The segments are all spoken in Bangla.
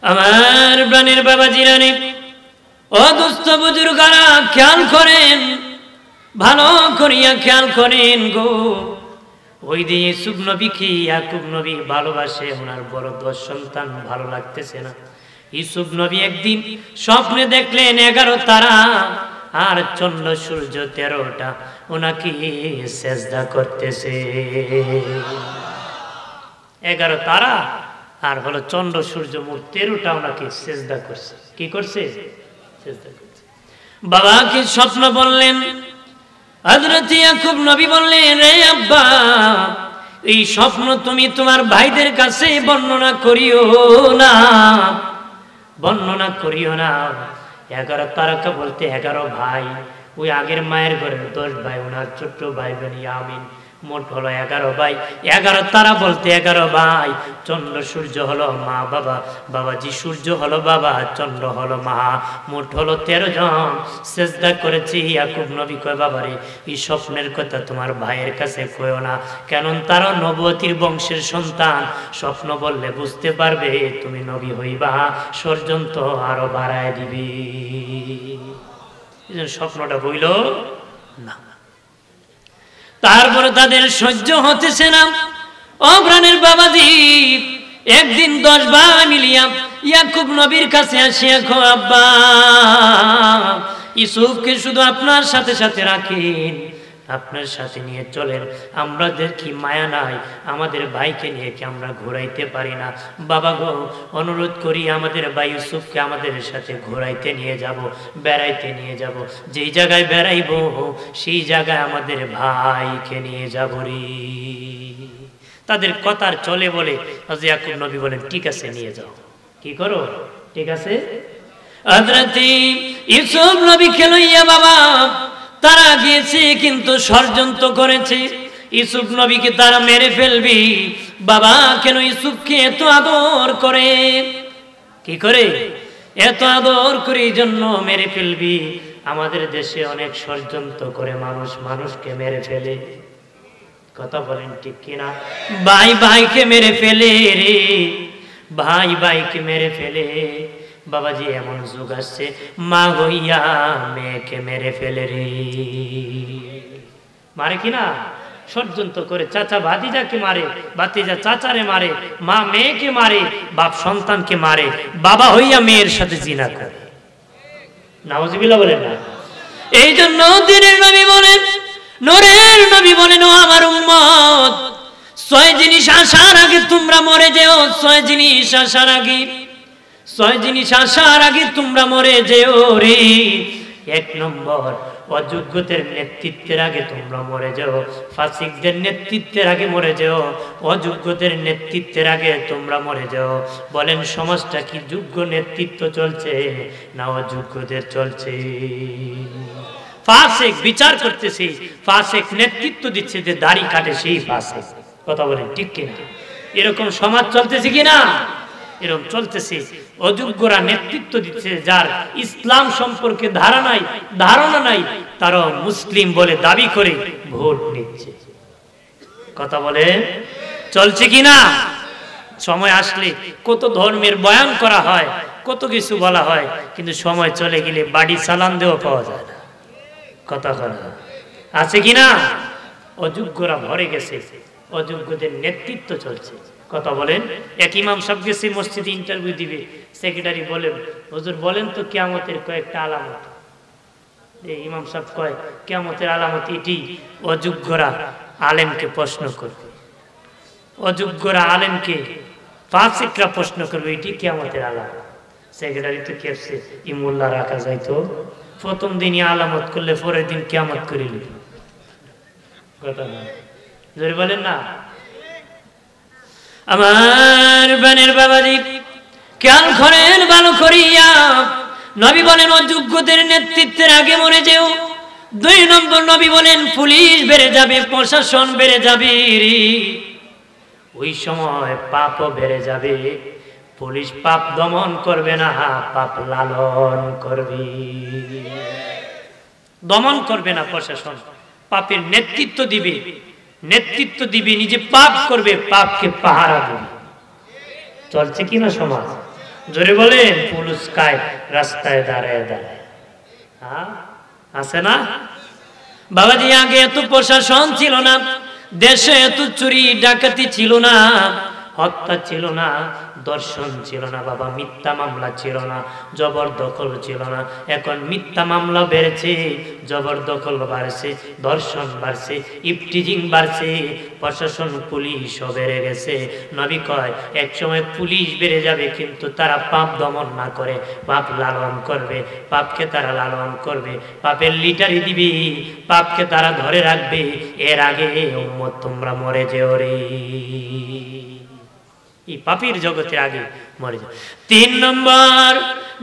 আমার প্রাণের বাবাজিরা রে, ও দোস্ত বুজুর্গরা, খেয়াল করেন, ভালো করিয়া খেয়াল করেন গো। ওই দিয়ে ইউসুফ নবীকে ইয়াকুব নবী ভালোবাসে, ওনার বড় 10 সন্তান, ভালো লাগতেছে না। ইউসুফ নবী একদিন স্বপ্নে দেখলেন 11 তারা আর চন্দ্র সূর্য 13টা ওনাকে সেজদা করতেছে। 11 তারা আর হলো চন্দ্র সূর্য মোট 13টা ওনাকে সেজদা করছে। কি করছে? সেজদা করছে। বাবাকে স্বপ্ন বললেন, হযরত ইয়াকুব নবী বললেন, রে আব্বা, এই স্বপ্ন তুমি তোমার ভাইদের কাছে বর্ণনা করিও না, বর্ণনা করিও না। 11 তারকা বলতে 11 ভাই, ওই আগের মায়ের ঘরে 10 ভাই, ওনার ছোট্ট ভাই বেনিয়ামিন, মোট হলো 11 ভাই। 11 তারা বলতে 11 ভাই। চন্দ্র সূর্য হলো মা বাবা, বাবাজি সূর্য হলো বাবা, চন্দ্র হলো মা, মোট হলো 13 জন সেজদা করেছি। ইয়াকুব নবী কয়, বাবারে এই স্বপ্নের কথা তোমার ভাইয়ের কাছে কইও না, কারণ তারা নবুয়তির বংশের সন্তান, স্বপ্ন বললে বুঝতে পারবে তুমি নবী হইবা, ষড়যন্ত্র আরো বাড়ায় দিবি। এই স্বপ্নটা বইল না। তারপরে তাদের সহ্য হতেছে না। ও প্রাণের বাবাজি, একদিন 10 ভাই মিলিয়া ইয়াকুব নবীর কাছে আসিয়া কয়, আব্বা, ইউসুফকে শুধু আপনার সাথে সাথে রাখেন, আপনার সাথে নিয়ে চলেন, আমাদের কি মায়া নাই? আমাদের ভাইকে নিয়ে কি আমরা ঘোরাইতে পারি না? বাবা গো, অনুরোধ করি, আমাদের ভাই ইউসুফকে আমাদের সাথে ঘোরাইতে নিয়ে যাব, বেড়াইতে নিয়ে যাব, যেই জায়গায় বেড়াইব সেই জায়গায় আমাদের ভাইকে নিয়ে যাব রে। তাদের কথার চলে বলে হযরত ইয়াকুব নবী বলেন, ঠিক আছে নিয়ে যাও। কি করো? ঠিক আছে। হযরত ইউসুফ নবীকে লইয়া বাবা তারা গিয়েছে, কিন্তু ষড়যন্ত্র করেছে, ইউসুফ নবীকে তারা মেরে ফেলবি। বাবা কেন ইউসুফকে এত আদর করে? কি করে? এত আদর করে এই জন্য মেরে ফেলবি। আমাদের দেশে অনেক ষড়যন্ত্র করে মানুষ মানুষকে মেরে ফেলে। কথা বলেন ঠিক কিনা? ভাই ভাইকে মেরে ফেলে রে, ভাই ভাইকে মেরে ফেলে। বাবাজি এমন যুগ আসছে, মা হইয়া মেয়েকে মেরে ফেলে রে। মারে কিনা? ষড়যন্ত্র করে চাচা ভাতিজাকে মারে, ভাতিজা চাচারে মারে, মা মেয়েকে মারে, বাপ সন্তানকে মারে, বাবা হইয়া মেয়ের সাথে জিনা করে। নাউজুবিল্লাহ বলেন না। এই জন্য দিনের নবী বলেন, নূরের নবী বলেন, ও আমার উম্মত, 6 জিনিস আসার আগে তোমরা মরে যেও। 6 জিনিস আসার আগে, 6 জিনিস আসার আগে তোমরা মরে যেও রে। 1 নম্বর, অযোগ্যদের নেতৃত্বের আগে তোমরা মরে যাও, ফাসিকদের নেতৃত্বের আগে মরে যাও, অযোগ্যদের নেতৃত্বের আগে তোমরা মরে যাও। বলেন সমাজটা কি যোগ্য নেতৃত্ব চলছে না অযোগ্যদের চলছে? ফাসিক বিচার করতেছে, ফাসিক নেতৃত্ব দিচ্ছে, যে দাড়ি কাটে সেই ফাসিক। কথা বলেন ঠিক কিনা? এরকম সমাজ চলতেছে কিনা? এরকম চলতেছে। অযোগ্যরা নেতৃত্ব দিচ্ছে, যার ইসলাম সম্পর্কে ধারণা নাই, তারা মুসলিম বলে দাবি করে ভোট নিচ্ছে। কথা বলে চলছে কিনা? সময় আসলে কত ধর্মের বয়ান করা হয়, কত কিছু বলা হয়, কিন্তু সময় চলে গেলে বাড়ি চালান দেওয়া পাওয়া যায় না। কথা বলা আছে কিনা? অযোগ্যরা ভরে গেছে, অযোগ্যদের নেতৃত্ব চলছে। কথা বলেন। এক ইমাম সাহেব গেছে মসজিদে ইন্টারভিউ দিবে, সেক্রেটারি বলে, হুজুর বলেন তো কিয়ামতের কয়েকটা আলামত। ইমাম সাহেব কয়, কিয়ামতের আলামত এটি, অযোগ্যরা আলেমকে প্রশ্ন করবে, অযোগ্যরা আলেমকে, ফাসিকরা প্রশ্ন করবে, এটি কিয়ামতের আলামত। সেক্রেটারি তো কেছে ইমুল্লাহ রাখা যাইতো, প্রথম দিনই আলামত করলে পরের দিন কিয়ামত করিল। কথা জোরে বলেন না। আমার বানের বাবাজি খেয়াল করেন ভালো করিয়া, নবী বলেন অযোগ্যদের নেতৃত্বের আগে মরে যেও। 2 নম্বর, নবী বলেন পুলিশ বেড়ে যাবে, প্রশাসন বেড়ে যাবে, ওই সময় পাপও বেড়ে যাবে। পুলিশ পাপ দমন করবে না, পাপ লালন করবে। দমন করবে না প্রশাসন, পাপের নেতৃত্ব দিবে, নিজে পাপ করবে, পাপকে পাহারা দেবে। চলছে কিনা সমাজ? জোরে বলেন, পুলিশ কায় রাস্তায় দাঁড়ায় দাঁড়ায়। হ্যাঁ, আছে না বাবাজি? আগে এত প্রশাসন ছিল না, দেশে এত চুরি ডাকাতি ছিল না, হত্যা ছিল না, দর্শন ছিল না বাবা, মিথ্যা মামলা ছিল না, জবরদখল ছিল না। এখন মিথ্যা মামলা বেড়েছে, জবরদখল বাড়ছে, দর্শন বাড়ছে, ইফটিজিং বাড়ছে, প্রশাসন পুলিশও বেড়ে গেছে। নবী কয় এক সময় পুলিশ বেড়ে যাবে, কিন্তু তারা পাপ দমন না করে, পাপ লালন করবে, পাপকে তারা লালন করবে, পাপের লিটারি দিবি, পাপকে তারা ধরে রাখবে। এর আগে উম্মত তোমরা মরে যেও রে, এই পাপীর জগতের আগে মরে যাও। 3 নম্বর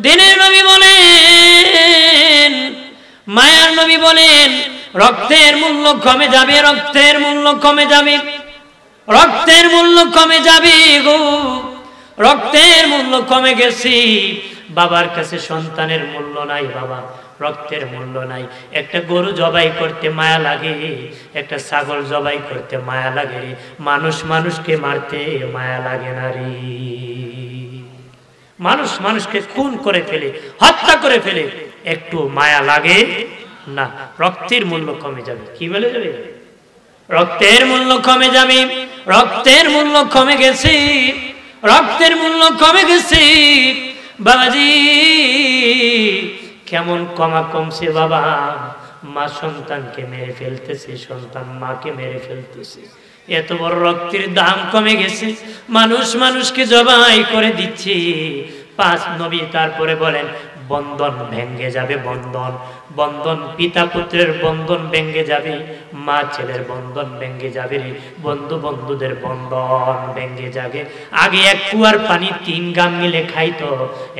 দিনের নবী বলেন, মায়ার নবী বলেন, রক্তের মূল্য কমে যাবে, রক্তের মূল্য কমে যাবে, রক্তের মূল্য কমে যাবে গো, রক্তের মূল্য কমে গেছে। বাবার কাছে সন্তানের মূল্য নাই বাবা, রক্তের মূল্য নাই। একটা গরু জবাই করতে মায়া লাগে, একটা ছাগল জবাই করতে মায়া লাগে রে, মানুষ মানুষকে মারতে মায়া লাগে না রে। মানুষ মানুষকে খুন করে ফেলে, হত্যা করে ফেলে, একটু মায়া লাগে না। রক্তের মূল্য কমে যাবে। কি বলে যাবে? রক্তের মূল্য কমে যাবে, রক্তের মূল্য কমে গেছে, রক্তের মূল্য কমে গেছে বাবাজি। কেমন কমছে বাবা, মা সন্তানকে মেরে ফেলতেছে, সন্তান মাকে মেরে ফেলতেছে। এত বড় রক্তের দাম কমে গেছে, মানুষ মানুষকে জবাই করে দিচ্ছে। 5 নবী তারপরে বলেন বন্ধন ভেঙ্গে যাবে, বন্ধন, বন্ধন পিতা পুত্রের বন্ধন ভেঙ্গে যাবে, মা ছেলের বন্ধন ভেঙ্গে যাবে, বন্ধু বন্ধুদের বন্ধন ভেঙ্গে যাবে। আগে এক কুয়ার পানি 3 গ্রাম মিলে খাইতো,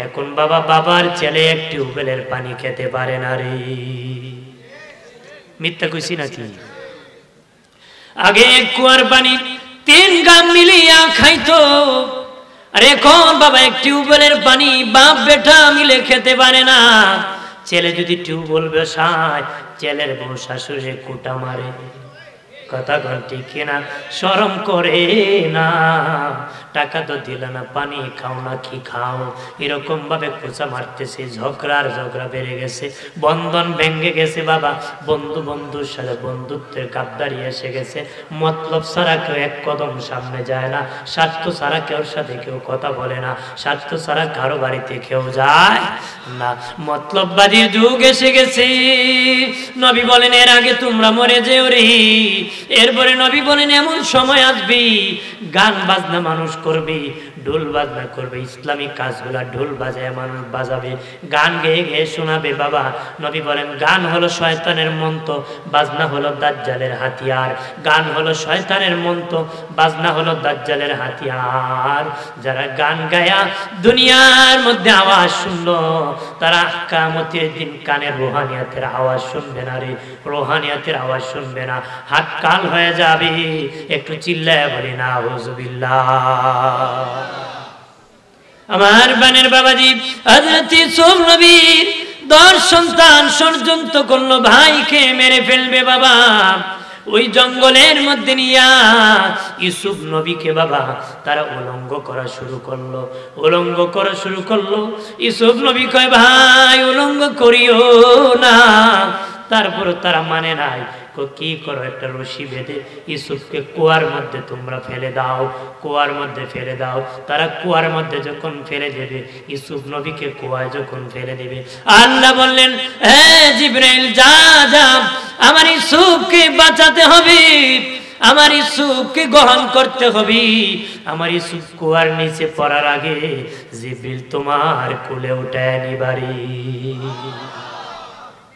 এখন বাবা বাবার ছেলে এক টিউবওয়েলের পানি খেতে পারে না রে। মিথ্যা কইছি নাকি? আগে এক কুয়ার পানি 3 গ্রাম মিলিয়া খাইতো, আর এখন বাবা এক টিউবওয়েলের পানি বাপ বেটা মিলে খেতে পারে না। ছেলে যদি টিউবওয়েল বসায়, ছেলের বউ শাশুড়ি কুটা মারে। কথা ঠিক কিনা? শরম করে না? টাকা তো দিলে না, পানি খাও না, কি খাও, এরকম ভাবে খোঁচা মারতেছে। ঝগড়া বেড়ে গেছে, বন্ধন ভেঙ্গে গেছে বাবা। বন্ধু বন্ধুর সাথে বন্ধুত্বের গাদ্দারি এসে গেছে। মতলব ছাড়া কেউ এক কদম সামনে যায় না, স্বার্থ ছাড়া কেউ সাথে কেউ কথা বলে না, স্বার্থ ছাড়া কারো বাড়িতে কেউ যায় না। মতলববাদীর যুগ এসে গেছে। নবী বলেন এর আগে তোমরা মরে যেও রে। এরপরে নবী বলেন এমন সময় আসবে, গান বাজনা মানুষ করবে, ঢোল বাজনা করবে, ইসলামী কাজগুলা ঢোল বাজায় মানুষ বাজাবে, গান গেয়ে গেয়ে শোনাবে বাবা। নবী বলেন গান হলো শয়তানের মন্ত্র, বাজনা হলো দাজ্জালের হাতিয়ার। গান হলো শয়তানের মন্ত্র, বাজনা হলো দাজ্জালের হাতিয়ার। যারা গান গায়া দুনিয়ার মধ্যে আওয়াজ শুনলো, তারা কিয়ামতের দিন কানে রুহানিয়াতের আওয়াজ শুনবে না রে, রুহানিয়াতের আওয়াজ শুনবে না, হাত কাল হয়ে যাবে। একটু চিল্লায় বলি না আউযুবিল্লাহ। আমার বানের বাবাজি, হযরত ইউসুফ নবীর 10 সন্তান ষড়যন্ত্র করলো, ভাইকে মেরে ফেলবে বাবা। ওই জঙ্গলের মধ্যে নিয়া ইউসুফ নবীকে বাবা তারা উলঙ্গ করা শুরু করলো, উলঙ্গ করা শুরু করলো। ইউসুফ নবী কয় ভাই উলঙ্গ করিও না, তারপরে তারা মানে নাই। কি করো, একটা রশি বেঁধে ইউসুফকে কুয়ার মধ্যে তোমরা ফেলে দাও, কুয়ার মধ্যে ফেলে দাও। তারা কুয়ার মধ্যে যখন ফেলে দেবে, ইউসুফ নবীকে কুয়ায় যখন ফেলে দেবে, আল্লাহ বললেন হে জিবরাইল যা যা, আমার ইউসুফকে বাঁচাতে হবে, আমার ইউসুফকে গ্রহণ করতে হবে। আমার ইউসুফ কুয়ার নিচে পড়ার আগে জিবরিল তোমার কোলে উঠায় নিবারি।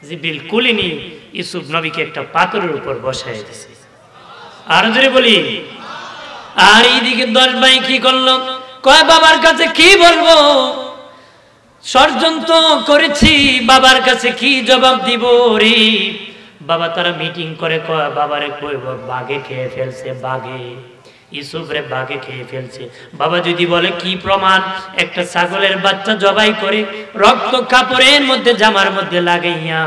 জিবরিল কোলে নিয়ে ইউসুফ নবীকে একটা পাথরের উপর বসায় দিয়েছে। আর জোরে বলি। আর এইদিকে 10 ভাই কি করলো, কয় বাবার কাছে কি বলবো, ষড়যন্ত্র করেছি, বাবার কাছে কি জবাব দিব রে। বাবা তারা মিটিং করে কয় বাবারে কইব বাঘে খেয়ে ফেলছে, বাঘে। ইউসুফরে বাঘে খেয়ে ফেলছে। বাবা যদি বলে কি প্রমাণ, একটা ছাগলের বাচ্চা জবাই করে রক্ত কাপড়ের মধ্যে জামার মধ্যে লাগাইয়া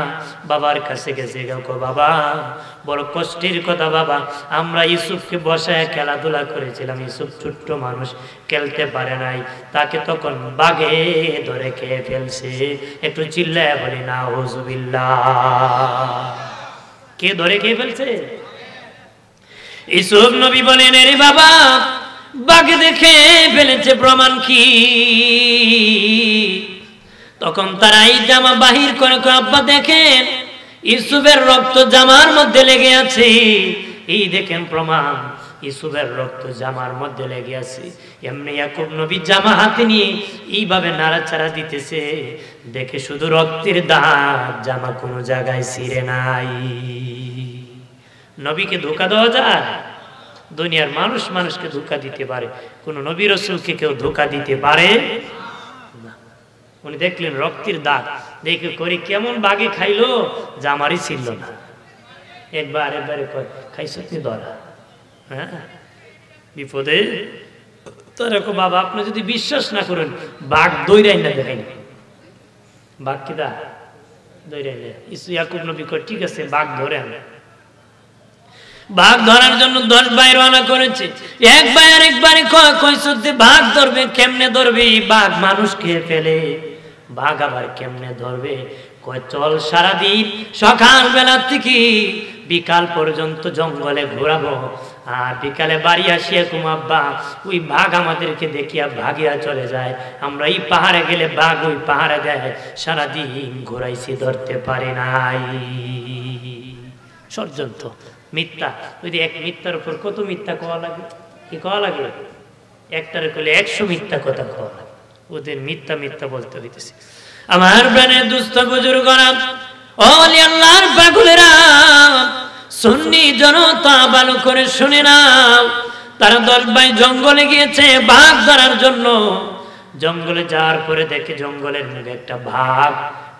বাবার কাছে গেছে, বাবা বড় কষ্টের কথা বাবা, আমরা ইউসুফকে বসায় খেলাধুলা করেছিলাম, ইউসুফ ছোট্ট মানুষ খেলতে পারে নাই, তাকে তখন বাঘে ধরে খেয়ে ফেলছে। একটু চিল্লায় বলি না হুজুবিল্লাহ। কে ধরে খেয়ে ফেলছে? ইউসুফ নবী বলেন রে বাবা বাঘে দেখে ফেলেছে, প্রমাণ কি? তখন তারা এই জামা বাহির করে, আব্বা দেখেন ইউসুফের রক্ত জামার মধ্যে লেগে আছে, এই দেখেন প্রমাণ, ইউসুফের রক্ত জামার মধ্যে লেগে আছে। এমনি ইয়াকুব নবী জামা হাতে নিয়ে এইভাবে নাড়াচাড়া দিতেছে, দেখে শুধু রক্তের দাগ, জামা কোনো জায়গায় ছিঁড়ে নাই। নবীকে ধোঁকা দেওয়া যায়? দুনিয়ার মানুষ মানুষকে ধোঁকা দিতে পারে, কোন নবী রাসূলকে কেউ ধোঁকা দিতে পারে না। উনি দেখলেন রক্তের দাগ, দেখে করে কেমন বাগে খাইলো, জামারই ছিল না। একবার খাইছো তুমি ধরা, হ্যাঁ বিপদে তোরা বাবা। আপনি যদি বিশ্বাস না করেন, বাঘ দৌড়াই না দেখাই, বাঘ কি দা দৌড়াই না। ইয়াকুব নবী কয় ঠিক আছে বাঘ ধরে আনে। বাঘ ধরার জন্য 10 ভাই রওনা করেছে। এক ভাই আরেকবারে কইছে বাঘ ধরবে, কেমনে ধরবে? বাঘ মানুষ খেয়ে ফেলে, বাঘ আবার কেমনে ধরবে? কয় চল সারাদিন সকাল বেলা থেকে বিকাল পর্যন্ত জঙ্গলে ঘোরাবো, আর বিকালে বাড়ি আসিয়া ঘুমাব্বা, ওই বাঘ আমাদেরকে দেখিয়া ভাগিয়া চলে যায়, আমরা এই পাহাড়ে গেলে বাঘ ওই পাহাড়ে দেয়, সারাদিন ঘোরাইছি ধরতে পারে নাই। ষড়যন্ত্র, মিথ্যা। ওই যে এক মিথ্যার উপর কত মিথ্যা কোয়া লাগে, কি কোয়া লাগে? একটার কইলে 100 মিথ্যা কথা কোয়া লাগে। ওদের মিথ্যা মিথ্যা বলতে হইতেছে। আমার প্রাণের দুস্থ বুজুর্গরা, ওলি আল্লাহর পাগলেরা, সুন্নি জনতা ভালো করে শুনে নাও। তারা 10 ভাই জঙ্গলে গিয়েছে বাঘ ধরার জন্য। জঙ্গলে যাওয়ার পরে দেখে জঙ্গলের মধ্যে একটা বাঘ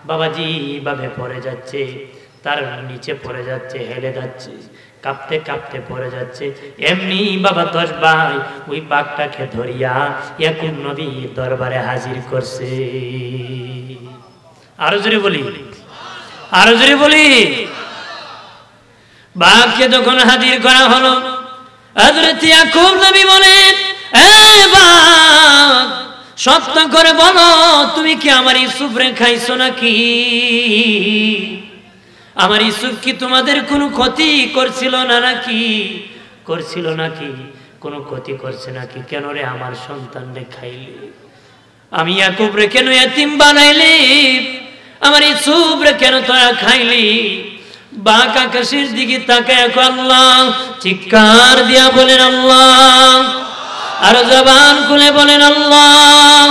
বাবাজি ভাবে পড়ে যাচ্ছে, তার নিচে পড়ে যাচ্ছে, হেলে যাচ্ছে, কাঁপতে কাঁপতে পড়ে যাচ্ছে। এমনি বাবা 10 ভাই ওই বাঘটাকে ধরিয়া ইয়াকুব নবীর দরবারে হাজির করছে। আরো জোরে বলি, আরো জোরে বলি। বাঘকে যখন হাজির করা হলো, হযরত ইয়াকুব নবী বলেন, এ বাঘ সত্য করে বলো, তুমি কি আমার ইউসুফরে খাইছো নাকি? আমার ইউসুফ কি তোমাদের কোনো ক্ষতি করছিল না নাকি? করছিল নাকি? কোনো ক্ষতি করছে নাকি? কেন রে আমার সন্তানরে খাইলে? আমি ইয়াকুবরে কেন এতিম বানাইলি? আমার ইউসুফরে কেন তোরা খাইলি? বাঘ আকাশের দিকে তাকায় আল্লাহ চিৎকার দিয়া বলেন আল্লাহ, আর জবান খুলে বলেন আল্লাহ,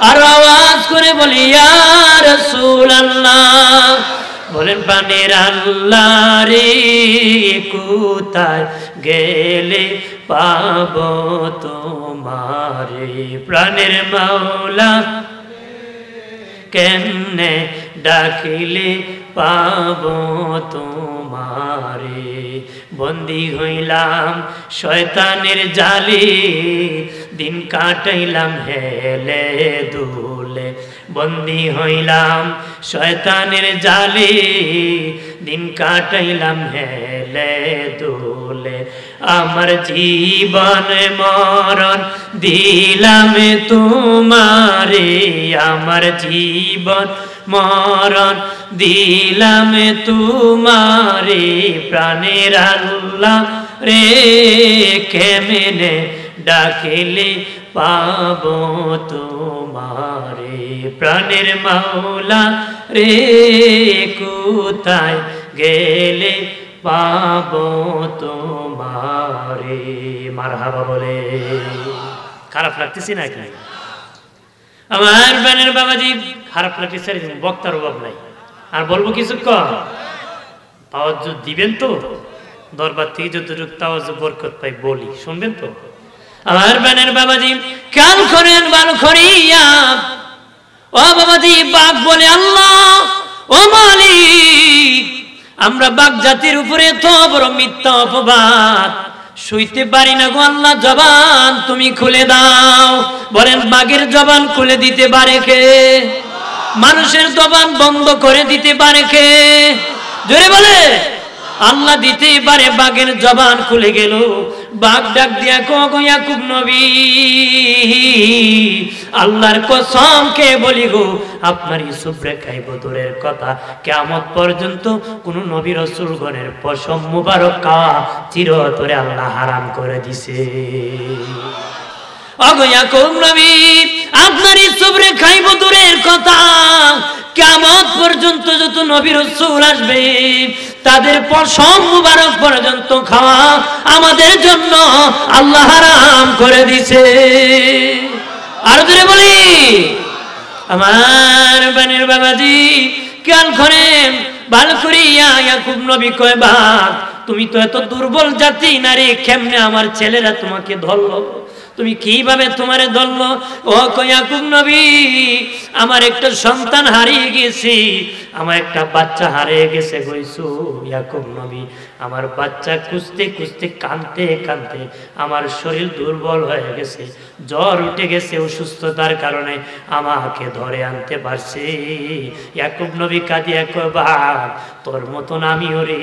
আর আওয়াজ করে বলি ইয়া রাসূলুল্লাহ। বলেন প্রাণের আল্লাহ রে কোথায় গেলে পাবো তোমারে? প্রাণের মাওলা কেমনে ডাকিলে পাবো তোমারে? বন্দী হইলাম শয়তানের জালে, দিন কাটাইলাম হেলে দুলে। বন্দী হইলাম শয়তানের জালে, দিন কাটাইলাম হেলে দুলে। আমার জীবন মরণ দিলাম তোমারে, আমার জীবন মরণ দিলাম তোমারে। প্রাণের আল্লাহ রে কেমনে ডাকিলে পাবো তোমারে? প্রাণের মাওলা রে কোথায় গেলে পাবো তোমারে? মারহাবা বলে। খারাপ লাগতেছে নাকি? আমার বানের বাবাজি খারাপ লাগতেছে, বক্তার অভাব নাই। আর বলবো কিছুক্ষণ, তাওয়াজ্জু দিবেন তো? দরবার থেকে যতটুকু তাওয়াজ্জু বরকত পাই বলি, শুনবেন তো? আমার বানের বাবাজি কাল করেন ভালো করিয়া। ও বাবাজি বাঘ বলে আল্লাহ ও মালিক, আমরা বাঘ জাতির উপরে এত বড় মিথ্যা অপবাদ শুইতে পারি না গো আল্লাহ, জবান তুমি খুলে দাও। বলেন বাঘের জবান খুলে দিতে পারে কে? মানুষের জবান বন্ধ করে দিতে পারে কে? জোরে বলে আল্লাহ দিতেই পারে। বাঘের জবান খুলে গেল। বাঘ ডাক দিয়া কো ইয়াকুব নবী, আল্লাহর কসম কে বলি গো, আপনার ইউসুফ রে খাইব দূরের কথা, কিয়ামত পর্যন্ত কোন নবী রাসূলগণের পশম মুবারক খাওয়া চিরতরে আল্লাহ হারাম করে দিছে। ওগো ইয়াকুব নবী, আপনার ইউসুফ রে খাইব দূরের কথা, কিয়ামত পর্যন্ত যত নবী রাসূল আসবে তাদের পশম মুবারক পর্যন্ত খাওয়া আমাদের জন্য আল্লাহ হারাম করে দিছে। আর জোরে বলি আমার বানের বাবাজি খেয়াল করেন ভালো করিয়া। ইয়াকুব নবী কয়, বাপ তুমি তো এত দুর্বল জাতি না রে, কেমনে আমার ছেলেরা তোমাকে ধরলো? তুমি কিভাবে তোমারে ধরলো? ও ইয়াকুব নবী, আমার একটা সন্তান হারিয়ে গেছে, আমার একটা বাচ্চা হারিয়ে গেছে কইছো। ইয়াকুব নবী, আমার বাচ্চা খুঁজতে খুঁজতে কাঁদতে কাঁদতে আমার শরীর দুর্বল হয়ে গেছে, জ্বর উঠে গেছে, অসুস্থতার কারণে আমাকে ধরে আনতে পারছে। ইয়াকুব নবী কাঁদিয়া কয়, বাপ তোর মতন আমিও রে,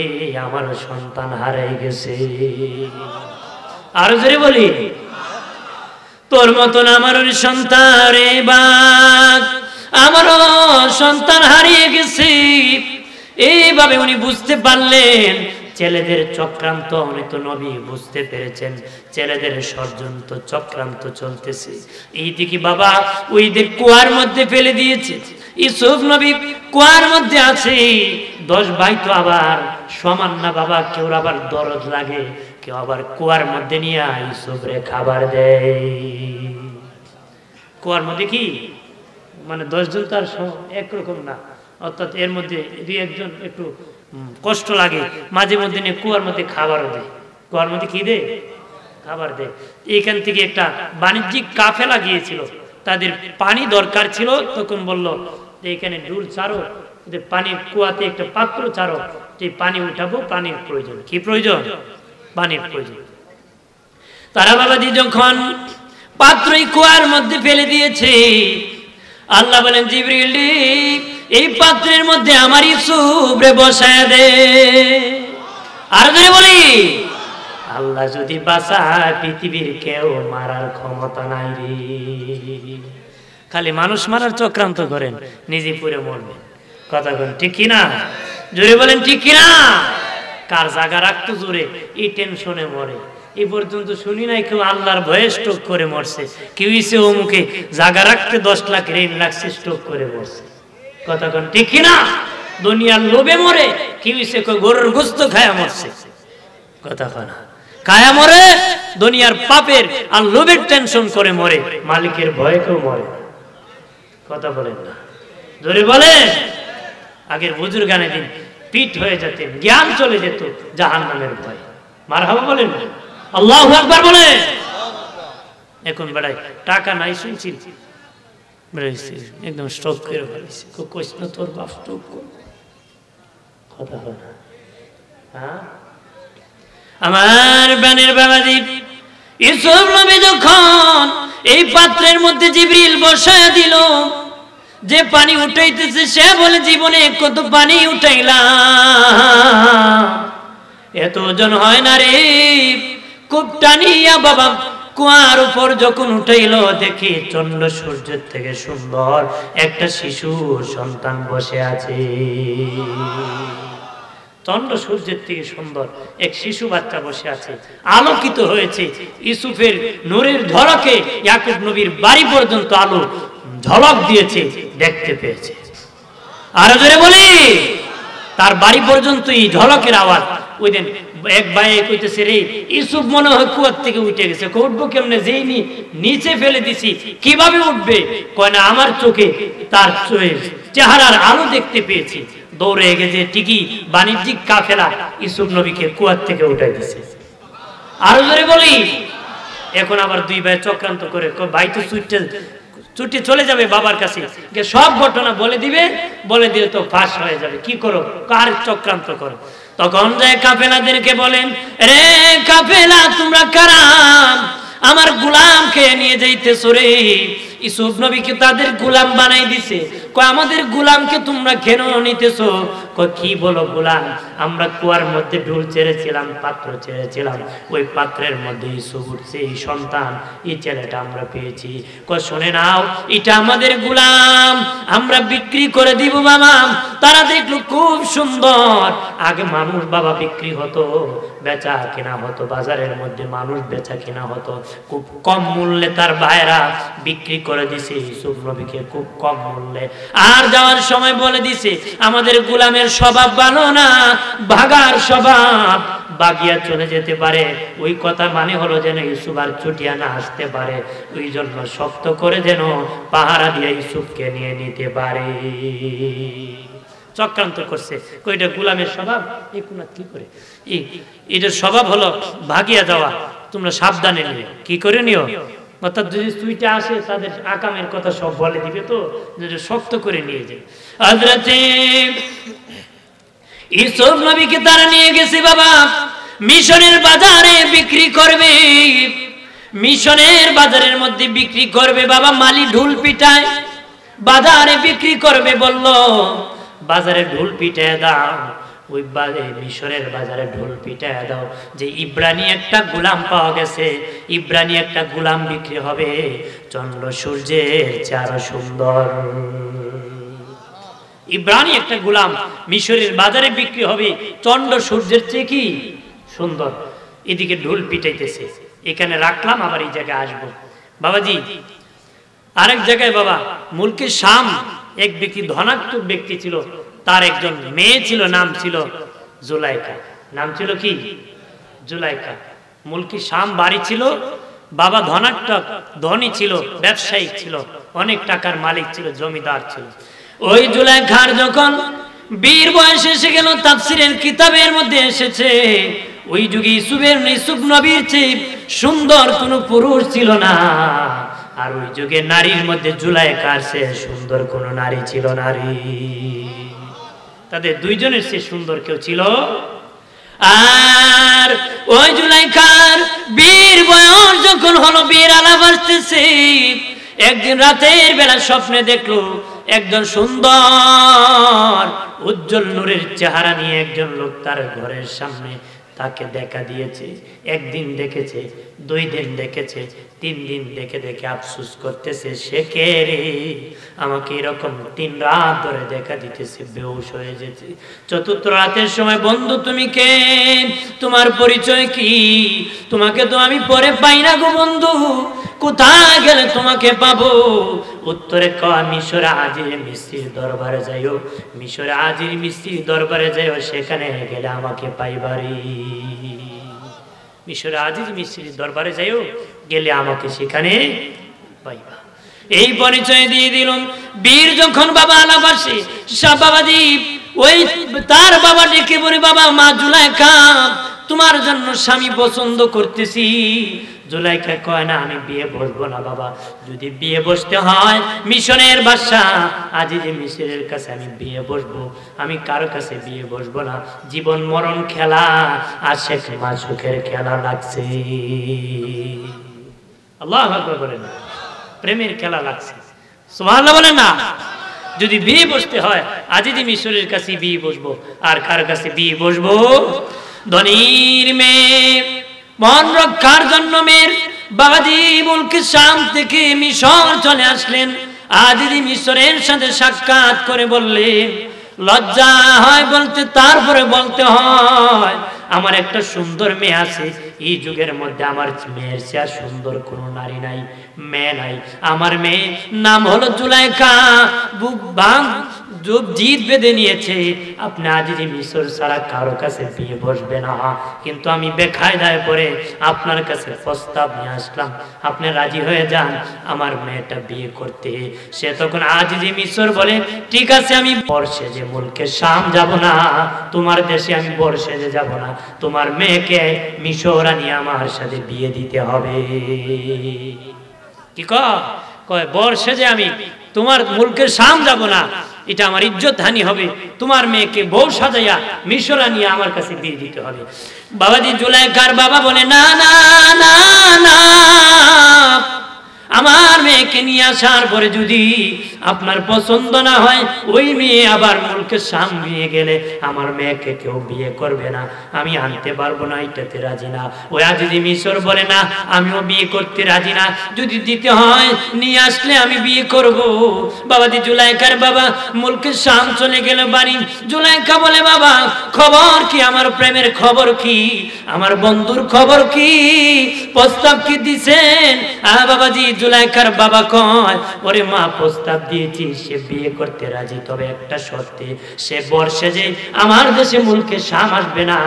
আমার সন্তান হারিয়ে গেছে। আর জোরে বলি তোর মতন আমার সন্তান রে বাপ, আমারও সন্তান হারিয়ে গেছে। এইভাবে উনি বুঝতে পারলেন ছেলেদের চক্রান্ত। উনি তো নবী বুঝতে পেরেছেন ছেলেদের ষড়যন্ত্র চক্রান্ত চলতেছে। এইদিকে বাবা ওই দিক কুয়ার মধ্যে ফেলে দিয়েছে। ইউসুফ নবী কুয়ার মধ্যে আছে। 10 ভাই তো আবার সমান না বাবা, কেউ আবার দরদ লাগে, কেউ আবার কুয়ার মধ্যে নিয়ে ইউসুফ রে খাবার দেয়। কুয়ার মধ্যে কি মানে 10 জন তো আর একরকম না, অর্থাৎ এর মধ্যে 2-1 জন একটু কষ্ট লাগে, মাঝে মধ্যে নিয়ে কুয়ার মধ্যে খাবারও দেয়। কুয়ার মধ্যে কি দেয়? খাবার দেয়। এখান থেকে একটা বাণিজ্যিক কাফেলা গিয়েছিল, তাদের পানি দরকার ছিল, তখন বলল যে এখানে ডুল ছাড়ো, পানির কুয়াতে একটা পাত্র ছাড়ো, যে পানি উঠাবো, পানির প্রয়োজন। কি প্রয়োজন? পানির প্রয়োজন। তারা বাবাজি যখন পাত্রই কুয়ার মধ্যে ফেলে দিয়েছে, আল্লাহ বলেন জিবরিল এই পাত্রের মধ্যে আমার ইউসুফ রে বসায় দে। আর যদি বলি আল্লাহ যদি বাঁচায় পৃথিবীর কেউ মারার ক্ষমতা নাই রে। খালি মানুষ মারার চক্রান্ত করেন, নিজে পুরে মরবেন। কথা বলেন ঠিক কিনা? জোরে বলেন ঠিক কিনা? কার জায়গা রাখতো জোরে, এই টেনশনে মরে। এই পর্যন্ত শুনি নাই কেউ আল্লাহর ভয়ে স্ট্রোক করে মরছে। কেউ ইসে অমুকে জায়গা রাখতে 10 লাখ ঋণ লাগছে, স্ট্রোক করে মরছে। কথা কোন ঠিক কিনা? দুনিয়ার লোভে মরে, কেউ ইসে গরুর গোস্ত খায়া মরছে। কথা কনা খায়া মরে, দুনিয়ার পাপের আর লোভের টেনশন করে মরে, মালিকের ভয়ে কেউ মরে। কথা বলেন না, জোরে বলেন। আগের বুজুর্গানে দিন পিঠ হয়ে যেতেন, জ্ঞান চলে যেত জাহান্নামের ভয়। মারহাবা বলেন, আল্লাহু আকবার বলেন। এখন বেড়াই টাকা নাই শুনছি, একদম স্ট্রোক করে ফেলেছে। কইস না তোর বাপ স্ট্রোক কর। কথা বলে হ্যাঁ আমার বানের বাবাজি। ইউসুফ নবী যখন এই পাত্রের মধ্যে জিবরিল বসায় দিল, যে পানি উঠাইতেছে সে বলে জীবনে কত পানি উঠাইলাম, এত ওজন হয় না রে। খুব টানিয়া বাবা কুয়ার উপর যখন উঠাইল, দেখি চন্দ্র সূর্যের থেকে সুন্দর একটা শিশু সন্তান বসে আছে। চন্দ্র সূর্যের থেকে সুন্দর এক শিশু বাচ্চা বসে আছে, আলোকিত হয়েছে। ইউসুফের নূরের ঝলকে ইয়াকুব নবীর বাড়ি পর্যন্ত আলো ঝলক দিয়েছে, দেখতে পেয়েছে। আর জোরে বলি তার বাড়ি পর্যন্ত এই ঝলকের আওয়াজ। ওই দিন এক ভাই কইতেছে রে ইউসুফ মনে হয় কুয়ার থেকে উঠে গেছে। উঠবো কেমনে, যেই নিচে ফেলে দিছি কিভাবে উঠবে? কয় না আমার চোখে তার চেহারার আলো দেখতে পেয়েছি। দৌড়ে গেছে, ঠিকই বাণিজ্যিক কাফেলা ইউসুফ নবীকে কুয়ার থেকে উঠাই দিছে। আরো জোরে বলি এখন আবার 2 ভাই চক্রান্ত করে, ভাই তো ছুটি চলে যাবে বাবার কাছে, সব ঘটনা বলে দিবে, বলে দিলে তো ফাঁস হয়ে যাবে। কি করো? কার চক্রান্ত করো? তখন যায় কাফেলাদেরকে বলেন, রে কাফেলা তোমরা কারা, আমার গোলামকে নিয়ে যাইতেছো রে। ইউসুফ নবীকে তাদের গোলাম বানাই দিছে। কয় আমাদের গোলামকে তোমরা কেন নিতেছো? কয় কি বলো গোলাম, আমরা কুয়ার মধ্যে ঢুল ছেড়েছিলাম, পাত্র ছেড়েছিলাম, ওই পাত্রের মধ্যে ইউসুফ উঠছে, এই সন্তান, এই ছেলেটা আমরা পেয়েছি। কয় শুনে নাও, এটা আমাদের গোলাম, আমরা বিক্রি করে দিব বাবা। তারা দেখলো খুব সুন্দর। আগে মানুষ বাবা বিক্রি হতো, বেচা কেনা হতো, বাজারের মধ্যে মানুষ বেচা কেনা হতো, খুব কম মূল্যে তার ভাইরা বিক্রি করে দিছে ইউসুফ নবীকে, খুব কম মূল্যে। আর যাওয়ার সময় বলে দিছে আমাদের গোলামের স্বভাব ভালো না, ভাগার স্বভাব, বাগিয়া চলে যেতে পারে। ওই কথা মানে হলো যেন ইউসুফ আর ছুটিয়া না আসতে পারে, ওই জন্য শক্ত করে যেন পাহারা দিয়ে ইউসুফকে নিয়ে নিতে পারে। চক্রান্ত করছে। কইটা গোলামের স্বভাব, এই কোন কি করে, এটার স্বভাব হলো ভাগিয়া যাওয়া, তোমরা সাবধানে নিও। কি করে নিও? অর্থাৎ যদি সুইটা আসে তাদের আকামের কথা সব বলে দিবে, তো শক্ত করে নিয়ে যায়। হযরতে ইউসুফ নবীকে তারা নিয়ে গেছে বাবা মিশনের বাজারে বিক্রি করবে। মিশনের বাজারের মধ্যে বিক্রি করবে বাবা, মালি ঢোল পিটায় বাজারে বিক্রি করবে। বলল বাজারে ঢোল পিটায় দাও, ওই মিশরের বাজারে ঢোল পিটায় দাও যে ইব্রানি একটা গোলাম পাওয়া গেছে, ইব্রানি একটা গোলাম বিক্রি হবে, চন্দ্র সূর্যের চেয়ে সুন্দর। ইব্রানি একটা গোলাম মিশরের বাজারে বিক্রি হবে, চন্দ্র সূর্যের চেয়ে কি সুন্দর। এদিকে ঢোল পিটাইতেছে, এখানে রাখলাম, আবার এই জায়গায় আসবো। বাবাজি আরেক জায়গায় বাবা মুলকে শাম এক ব্যক্তি, ধনাত্মক ব্যক্তি ছিল, তার একজন মেয়ে ছিল, নাম ছিল জুলাইখা। নাম ছিল কি? জুলাইখা। মুলকি শাম বাড়ি ছিল, বাবা ধনাত্মক, ধনী ছিল, ব্যবসায়িক ছিল, অনেক টাকার মালিক ছিল, জমিদার ছিল। ওই জুলাইখার যখন বীর বয়স এসে গেল, তাফসীরের কিতাবের মধ্যে এসেছে ওই যুগে ইউসুফ নবীর চেয়ে সুন্দর কোনো পুরুষ ছিল না। আর ওই যুগে নারীর মধ্যে জুলাইখার চেয়ে সুন্দর কোনো নারী ছিল নারী। তাদের দুইজনের চেয়ে সুন্দর কেউ ছিল। আর ওই জুলাইখার বীর বয়স যখন হলো, বীর আলাপ আসতেছে, একদিন রাতের বেলা স্বপ্নে দেখলো একজন সুন্দর উজ্জ্বল নূরের চেহারা নিয়ে একজন লোক তার ঘরের সামনে তাকে দেখা দিয়েছে। একদিন দেখেছে, 2 দিন দেখেছে, 3 দিন দেখে দেখে আফসোস করতেছে, সে কে রে, আমাকে এরকম 3 রাত ধরে দেখা দিতেছে, বেহুশ হয়ে যেতে। 4th রাতের সময়, বন্ধু তুমি কে, তোমার পরিচয় কি, তোমাকে তো আমি পরে পাই না গো বন্ধু, কোথায় গেলে তোমাকে পাবো? উত্তরে কয় মিশরে আজির মিস্ত্রির দরবারে যাইও, মিশরে আজির মিস্ত্রির দরবারে যাইও, সেখানে গেলে আমাকে পাইবারি। মিশরে আজিজ মিস্ত্রির দরবারে যাইও, গেলে আমাকে সেখানে পাইবা। এই পরিচয় দিয়ে দিলাম। বীর যখন বাবা আলাপ আসে, বাবাজি ওই তার বাবা ডেকে বলে, বাবা মা জুলাইখা তোমার জন্য স্বামী পছন্দ করতেছি। জুলাইখা কয় না, আমি বিয়ে বসবো না বাবা, যদি বিয়ে বসতে হয় মিশনের বাদশা আজিজ মিশরের কাছে আমি বিয়ে বসবো, আমি কারো কাছে বিয়ে বসবো না। জীবন মরণ খেলা, আশেক মাসুকের খেলা লাগছে। আল্লাহু আকবার বলেন, প্রেমের খেলা লাগছে। সুবহানাল্লাহ বলেন না। যদি বিয়ে বসতে হয় আজিজ মিশরের কাছে বিয়ে বসবো, আর কার কাছে বিয়ে বসবো? ধনীর মেয়ে, মন রক্ষার জন্য মেয়ের বাবাজি মুলকে শাম থেকে মিশর চলে আসলেন। আজিজ মিশরের সাথে সাক্ষাৎ করে বললেন, লজ্জা হয় বলতে, তারপরে বলতে হয় আমার একটা সুন্দর মেয়ে আছে। এই যুগের মধ্যে আমার মেয়ের চেয়ে সুন্দর কোনো নারী নাই, মেয়ে নাই। আমার মেয়ে নাম হলো জুলাইখা। বুক বাং জিদ বেঁধে নিয়েছে, আপনি আজিজ মিশর ছাড়া কারো কাছে বিয়ে বসবে না। কিন্তু আমি বেকায়দায় পড়ে আপনার কাছে প্রস্তাব নিয়ে আসলাম, আপনি রাজি হয়ে যান আমার মেয়েটা বিয়ে করতে। সে তখন আজিজ মিশর বলে, ঠিক আছে আমি বর্ষে যে মুলকে শাম যাব না, তোমার দেশে আমি বর্ষে যে যাব না, তোমার মেয়েকে মিশর আনিয়ে আমার সাথে বিয়ে দিতে হবে। কি কয় বর্ষে যে আমি তোমার মুলকে শাম যাব না, এটা আমার ইজ্জত হানি হবে, তোমার মেয়েকে বউ সাজাইয়া মিশরা নিয়ে আমার কাছে বিয়ে দিতে হবে। বাবাজি জুলাইখার বাবা বলে না না না না, আমার মেয়েকে নিয়ে আসার পরে যদি আপনার পছন্দ না হয়, ওই মেয়ে আবার মুলকে শাম নিয়ে গেলে আমার মেয়েকে কেউ বিয়ে করবে না, আমি আনতে পারবো না, এটাতে রাজি না। ওই আজিজি মিশর বলে না, আমিও বিয়ে করতে রাজি না, যদি দিতে হয় নিয়ে আসলে আমি বিয়ে করব। বাবাজি জুলাইখার বাবা মুলকে শাম চলে গেল বাড়ি। জুলাইখা বলে বাবা খবর কি, আমার প্রেমের খবর কি, আমার বন্ধুর খবর কি, প্রস্তাব কি দিছেন? বাবাজি জুলাইখার বাবা কয় ওরে মা প্রস্তাব দিয়েছি, সে বিয়ে করতে রাজি, তবে একটা শর্তে, সে বর্ষে যে আমার দেশে মুলকে শাম আসবে না,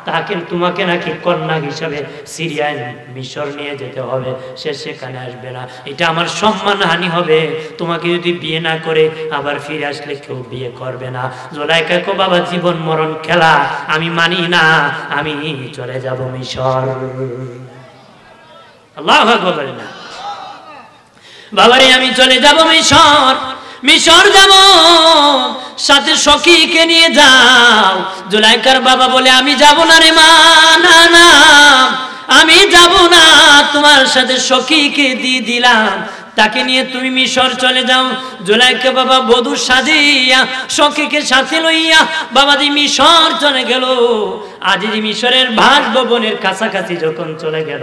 তাকে তোমাকে নাকি কন্যা হিসাবে সিরিয়ায় মিশর নিয়ে যেতে হবে, সে সেখানে আসবে না, এটা আমার সম্মান হানি হবে, তোমাকে যদি বিয়ে না করে আবার ফিরে আসলে কেউ বিয়ে করবে না। জুলাইখা কো বাবা জীবন মরণ খেলা, আমি মানি না, আমি চলে যাব মিশর। আল্লাহু আকবার বলেন না বাবারে, আমি চলে যাব মিশর, মিশর যাব, সাথে সখীকে নিয়ে যাও। জুলাইখার বাবা বলে আমি যাব না রে মা, না না আমি যাব না, তোমার সাথে সখীকে দিয়ে দিলাম, তাকে নিয়ে তুমি মিশর চলে যাও। জুলাইখা বাবা বধূ সাজিয়া সখীকে সাথে লইয়া বাবাজি মিশর চলে গেল। আজিজি মিশরের বাসভবনের কাছাকাছি যখন চলে গেল,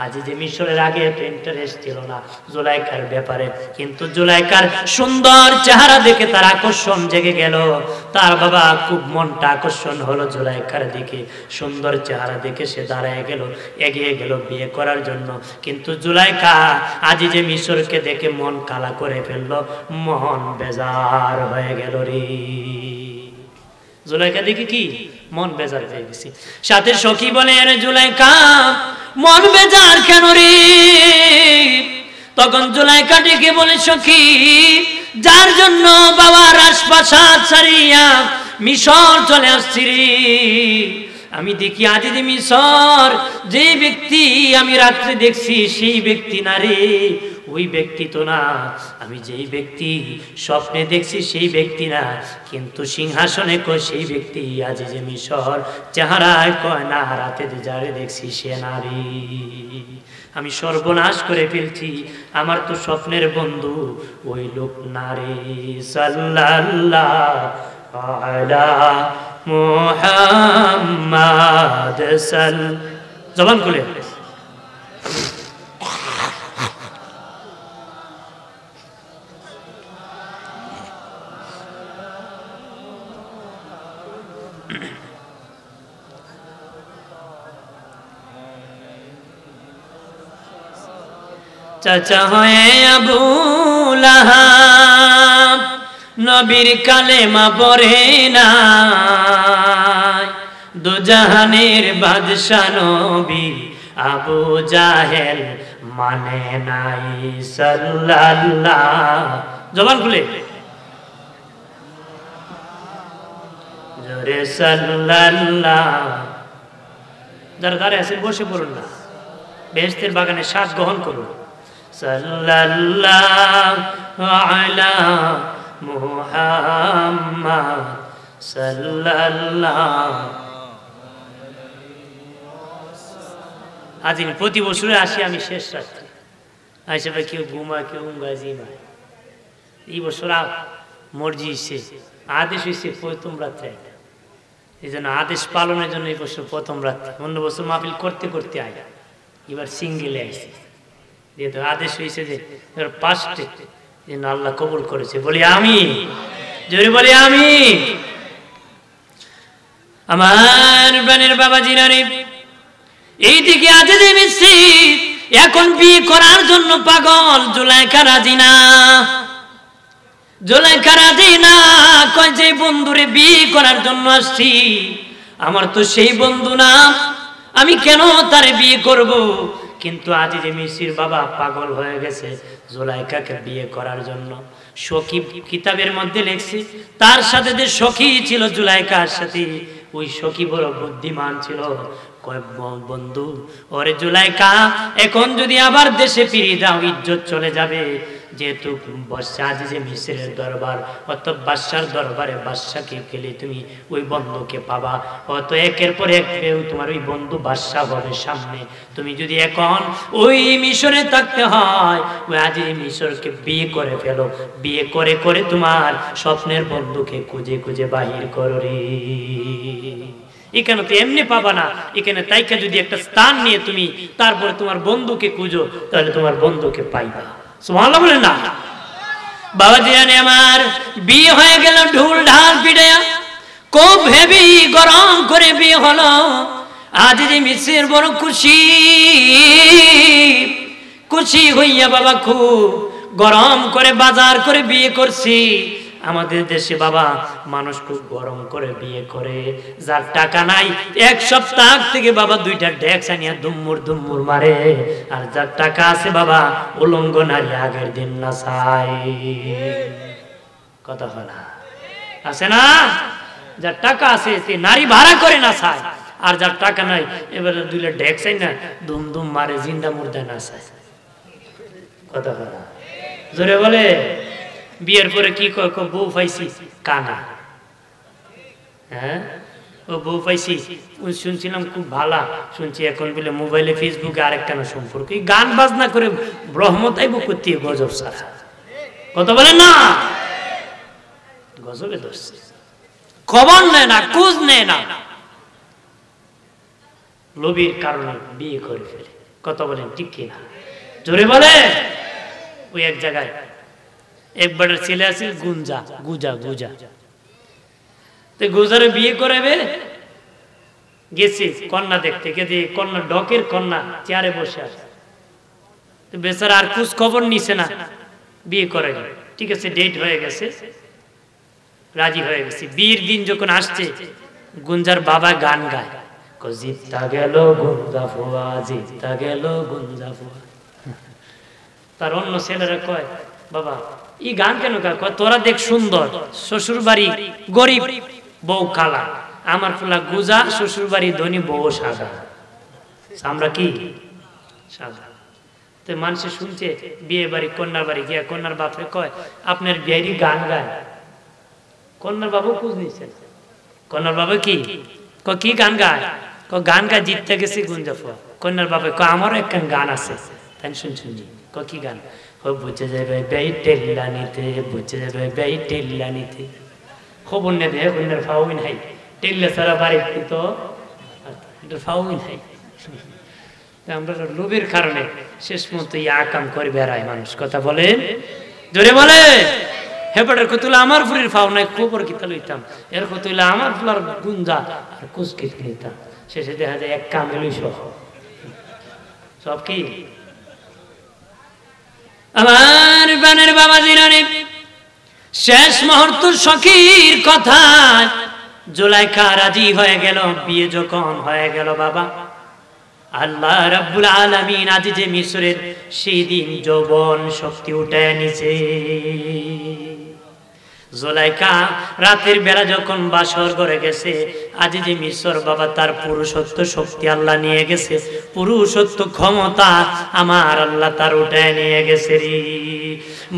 আজিজি মিশরের আগে এত ইন্টারেস্ট ছিল না জুলাইখার ব্যাপারে, কিন্তু জুলাইখার সুন্দর চেহারা দেখে তার আকর্ষণ জেগে গেল। তার বাবা খুব মনটা আকর্ষণ হলো জুলাইখার দিকে, সুন্দর চেহারা দেখে সে দাঁড়ায় গেল, এগিয়ে গেল বিয়ে করার জন্য। কিন্তু জুলাইখা আজিজি মিশরকে দেখে মন কালা করে ফেললো, মন বেজার হয়ে গেল রে। জুলাইখা দেখি কি মন বেজার হয়ে গেছে। সাথে সখী বলে আরে জুলাইখা মন বেজার কেন রে? তখন জুলাইখা ডেকে বলে সখী, যার জন্য বাবার রাজপ্রাসাদ ছাড়িয়া মিশর চলে আসছি রে, আমি দেখি আজিজি মিশর, যে ব্যক্তি আমি রাত্রে দেখছি সেই ব্যক্তি না রে, ওই ব্যক্তি তো না, আমি যেই ব্যক্তি স্বপ্নে দেখছি সেই ব্যক্তি না, কিন্তু সিংহাসনে কয় সেই ব্যক্তি আজিজি মিশর, চেহারায় কয় না, রাতে যারে দেখছি সে নারী, আমি সর্বনাশ করে ফেলছি, আমার তো স্বপ্নের বন্ধু ওই লোক নারী। সাল্লাল্লাহু আলা মুহাম্মাদ জবান খুলে চাচা হয়ে আবু লাহাব নবীর কালেমা পড়ে না, দুজাহানের বাদশা নবী আবু জাহেল মানে নাই। সাল্লাল্লাহু জবান খুলে জোরে সাল্লাল্লাহু। যারা দাঁড়িয়ে আছেন বসে পড়ুন না, বেহেশতের বাগানে শ্বাস গ্রহণ করুন। সাল্লাল্লাহু আলা মুহাম্মাদ সাল্লাল্লাহু। আজ প্রতি বছরে আসি আমি শেষ রাত্রে, হিসেবে কেউ ঘুমায় কেউ জিমায়। এই বছর মর্জি হয়েছে, আদেশ হয়েছে প্রথম রাত্রে, এই জন্য আদেশ পালনের জন্য এই বছর প্রথম রাত্রে। অন্য বছর মাহফিল করতে করতে আয়, এবার সিঙ্গেলে আইছে, যেহেতু আদেশ হয়েছে যে এবার পাঁচটে, যেন আল্লাহ কবুল করেছে। বলি আমি, জোরে বলি আমি। আমার প্রাণের বাবা জিরানি এইদিকে আজিজি মিশর এখন বিয়ে করার জন্য পাগল। জুলাইখা রাজি না, জুলাইখা রাজি না, কয় যে বন্ধুরে বিয়ে করার জন্য আসছি, আমার তো সেই বন্ধু না, আমি কেন তারে বিয়ে করব? কিন্তু আজিজি মিশর বাবা পাগল হয়ে গেছে জুলাইখাকে বিয়ে করার জন্য। সখী কিতাবের মধ্যে লেখছে তার সাথে যে সখী ছিল জুলাইখার সাথে, ওই সখী বড় বুদ্ধিমান ছিল। কয় বন্ধু ওরে জুলাইখা, এখন যদি আবার দেশে ফিরে যাও ইজ্জত চলে যাবে, যেহেতু আজিজে মিসরের দরবার, অত বাদশার দরবারে বাদশাকে গেলে তুমি ওই বন্ধুকে পাবা, অত একের পর এক তোমার ওই বন্ধু বাদশা হবে সামনে। তুমি যদি এখন ওই মিশরে থাকতে হয়, ওই আজিজে মিশরকে বিয়ে করে ফেলো, বিয়ে করে করে তোমার স্বপ্নের বন্ধুকে খুঁজে খুঁজে বাহির করো রে। এখানে তো এমনি পাবা না, এখানে তাইকা যদি একটা স্থান নিয়ে তুমি তারপরে তোমার বন্ধুকে খুঁজো, তাহলে তোমার বন্ধুকে পাইবা। সুবহানাল্লাহ বলেন না? বাবাজি জানে আমার বিয়ে হয়ে গেল ঢোল ঢাল পিটাইয়া, খুব হেভি গরম করে বিয়ে হলো। আজিজে মিসর বড় খুশি, খুশি হইয়া বাবা খুব গরম করে বাজার করে বিয়ে করছি। আমাদের দেশে বাবা মানুষ খুব গরম করে বিয়ে করে, যার টাকা নাই এক সপ্তাহ থেকে বাবা 2টা ডেক্স আনিয়া দুম্মুর দুম্মুর মারে, আর যার টাকা আছে বাবা উলঙ্গ নারী আগের দিন না চাই। কথা হলো আছে না? যার টাকা আছে সে নারী ভাড়া করে না চায়, আর যার টাকা নাই এবারে 2টা ডেক্স আই না দুম দুম মারে, জিন্দা মুর্দা না চায়। কথা হলো জোরে বলে। বিয়ের পরে কি কয়, বউ পাইছি কানা। হ্যাঁ ও বউ পাইছি শুনছিলাম খুব ভালো শুনছি, এখন বলে মোবাইলে ফেসবুকে আরেকটা না সম্পর্ক, গান বাজনা করে ব্রহ্মতাইব করতে গজব সারা। কথা বলেন না? গজবে ধরছে, খবর নেয় না, খোঁজ নেয় না, লোভের কারণে বিয়ে করে ফেলে। কথা বলেন ঠিক কিনা? জোরে বলে। ওই এক জায়গায় একবার ছেলে আছে গুঞ্জা, গুজা গুজা, তো গুজারে বিয়ে করাবে গেছে কন্যা দেখতে, গেছে কন্যা ডকের কন্যা চেয়ারে বসে আছে, তো বেচারা আর খোঁজ খবর নিছে না, বিয়ে করে গেল। ঠিক আছে, ডেট হয়ে গেছে, রাজি হয়ে গেছে। বিয়ের দিন যখন আসছে, গুঞ্জার বাবা গান গায়, জিতা গেল গুঞ্জা ফুয়া, জিতা গেল গুঞ্জা ফুয়া। তার অন্য ছেলেরা কয়, বাবা এই গান কেন গায়? তোরা দেখ সুন্দর, শ্বশুর বাড়ি গরিব, বউ কালা, আমার ফুলা গুজা, শ্বশুর বাড়ি ধনী, বউ সাদা। আমরা কি সাদা? তো মানুষে শুনছে, বিয়ে বাড়ি কন্যার বাড়ি গিয়া কন্যার বাপে কয়, আপনার বিয়েরই গান গায়। কন্যার বাবু খোঁজ নিচ্ছেন, কন্যার বাবা কি কি গান গায়? গান গায় জিততে গেছে গুঞ্জা ফুয়া। কন্যার বাবা আমারও একখান গান আছে, তাই শুনছেন? কি গান? বুঝে যাবে বেই টেল্লা নিতে, বুঝে যাবে বেই টেল্লা নিতে। খবর নেই দেখ কন্যার ফাউই নাই, টেল্লা ছাড়া বাড়ি তো ফাউই নাই। আমরা লোভের কারণে শেষ মতো আকাম করে বেড়ায় মানুষ। কথা বলেন জোরে বলে। হেপাটের কতুলা আমার ফুরির ফাও নাই, খবর কিতা লইতাম, এর কতুলা আমার ফুলার গুঞ্জা আর কুচকিত নিতাম। শেষে দেখা যায় এক কামেলই সহ সব কি। আমার বানের বাবা জিরানি শেষ মুহূর্ত সখীর কথা, জুলাইখা রাজি হয়ে গেল। বিয়ে যখন হয়ে গেল বাবা, আল্লাহ রাব্বুল আলামিন আজিজে মিসরের সেই দিন যৌবন শক্তি উঠে নিছে। জুলাইখা রাতের বেলা যখন বাসর করে গেছে, আজিজে মিসর বাবা তার পুরুষত্ব শক্তি আল্লাহ নিয়ে গেছে, পুরুষত্ব ক্ষমতা আমার আল্লাহ তার উঠে নিয়ে গেছে রে।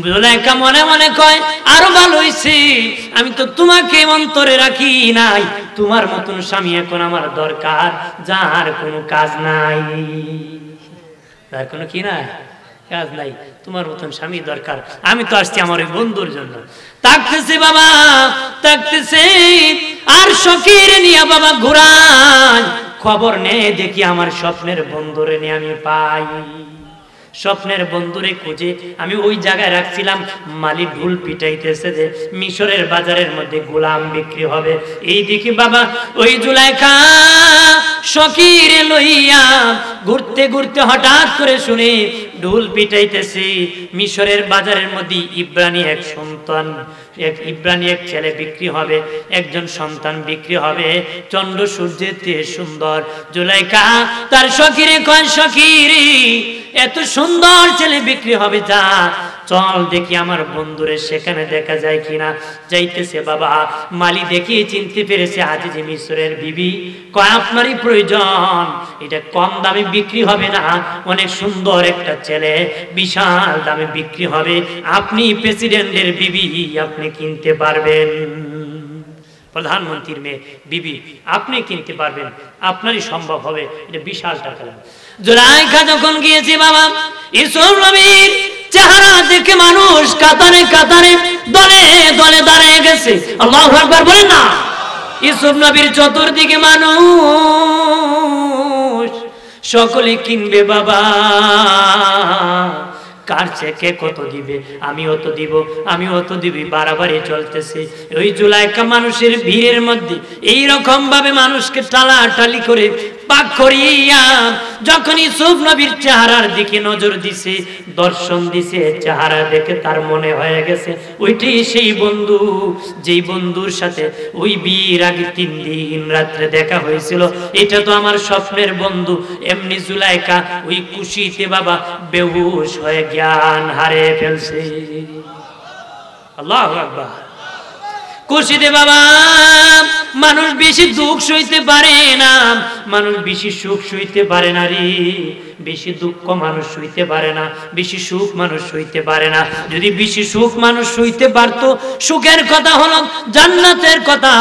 জুলাইখা মনে মনে কয়, আরো ভালো হইছে আমি তো তোমাকে অন্তরে রাখি নাই, তোমার মতন স্বামী এখন আমার দরকার, যার কোনো কাজ নাই, তার কোনো কি নাই কাজ নাই, তোমার মতন স্বামী দরকার। আমি তো আসছি আমার ওই বন্ধুর জন্য। তাকতেছে বাবা, তাকতেছে, আর সখীর নিয়ে বাবা ঘুরায়, খবর নেই দেখি আমার স্বপ্নের বন্ধুরে নিয়ে আমি পাই। স্বপ্নের বন্ধুরে খুঁজে আমি ওই জায়গায় রাখছিলাম, মালিক ঢুল পিটাইতেছে যে মিশরের বাজারের মধ্যে গোলাম বিক্রি হবে। এই দিকে বাবা ওই জুলাইখা সখীরে লইয়া ঘুরতে ঘুরতে হঠাৎ করে শুনে ঢুল পিটাইতেছে মিশরের বাজারের মধ্যে ইব্রানি এক সন্তান, ইব্রানি এক ছেলে বিক্রি হবে, একজন সন্তান বিক্রি হবে, চন্দ্র সূর্যের চেয়ে সুন্দর। জুলাইখা তার সখীরে কয়, সখীরে এত সুন্দর ছেলে বিক্রি হবে, যা চল দেখি আমার বন্ধুরে সেখানে দেখা যায় কিনা। যাইতেছে বাবা, মালি দেখি চিনতে পেরেছে আজিজ মিশরের বিবি। কয় আপনারই প্রয়োজন, এটা কম দামে বিক্রি হবে না, অনেক সুন্দর একটা ছেলে, বিশাল দামে বিক্রি হবে, আপনি প্রেসিডেন্টের বিবি, আপনি কিনতে পারবেন, প্রধানমন্ত্রীর মেয়ে বিবি আপনি কিনতে পারবেন, আপনারই সম্ভব হবে, এটা বিশাল টাকা। জুলাইখা যখন গিয়েছে বাবা, ইউসুফ নবীর চেহারা দেখে মানুষ কাতারে কাতারে দলে দলে দাঁড়িয়ে গেছে। আল্লাহু আকবার বলেন না। ইউসুফ নবীর চতুর্দিকে মানুষ, সকলে কিনবে বাবা, কার চেকে কত দিবে, আমি অত দিব, আমি অত দিবি, বাড়াবাড়ি চলতেছে। ওই জুলাইখা মানুষের ভিড়ের মধ্যে এইরকম ভাবে মানুষকে টালাটালি করে পাক করিয়া যখন ইউসুফ নবীর চেহারার দিকে নজর দিছে, দর্শন দিছে, চেহারা দেখে তার মনে হয়ে গেছে ওইটি সেই বন্ধু, যেই বন্ধুর সাথে ওই বিয়ের আগে 3 দিন রাত্রে দেখা হয়েছিল, এটা তো আমার স্বপ্নের বন্ধু। এমনি জুলাইখা ওই খুশিতে বাবা বেহুশ হয়ে জ্ঞান হারিয়ে ফেলছে। আল্লাহু আকবার। খুশিতে বাবা মানুষ বেশি দুঃখ সইতে পারে না, মানুষ বেশি সুখ সইতে পারে না রে, বেশি দুঃখ মানুষ সইতে পারে না, বেশি সুখ মানুষ সইতে পারে না। যদি বেশি সুখ মানুষ সইতে পারতো, সুখের কথা হলো জান্নাতের কথা,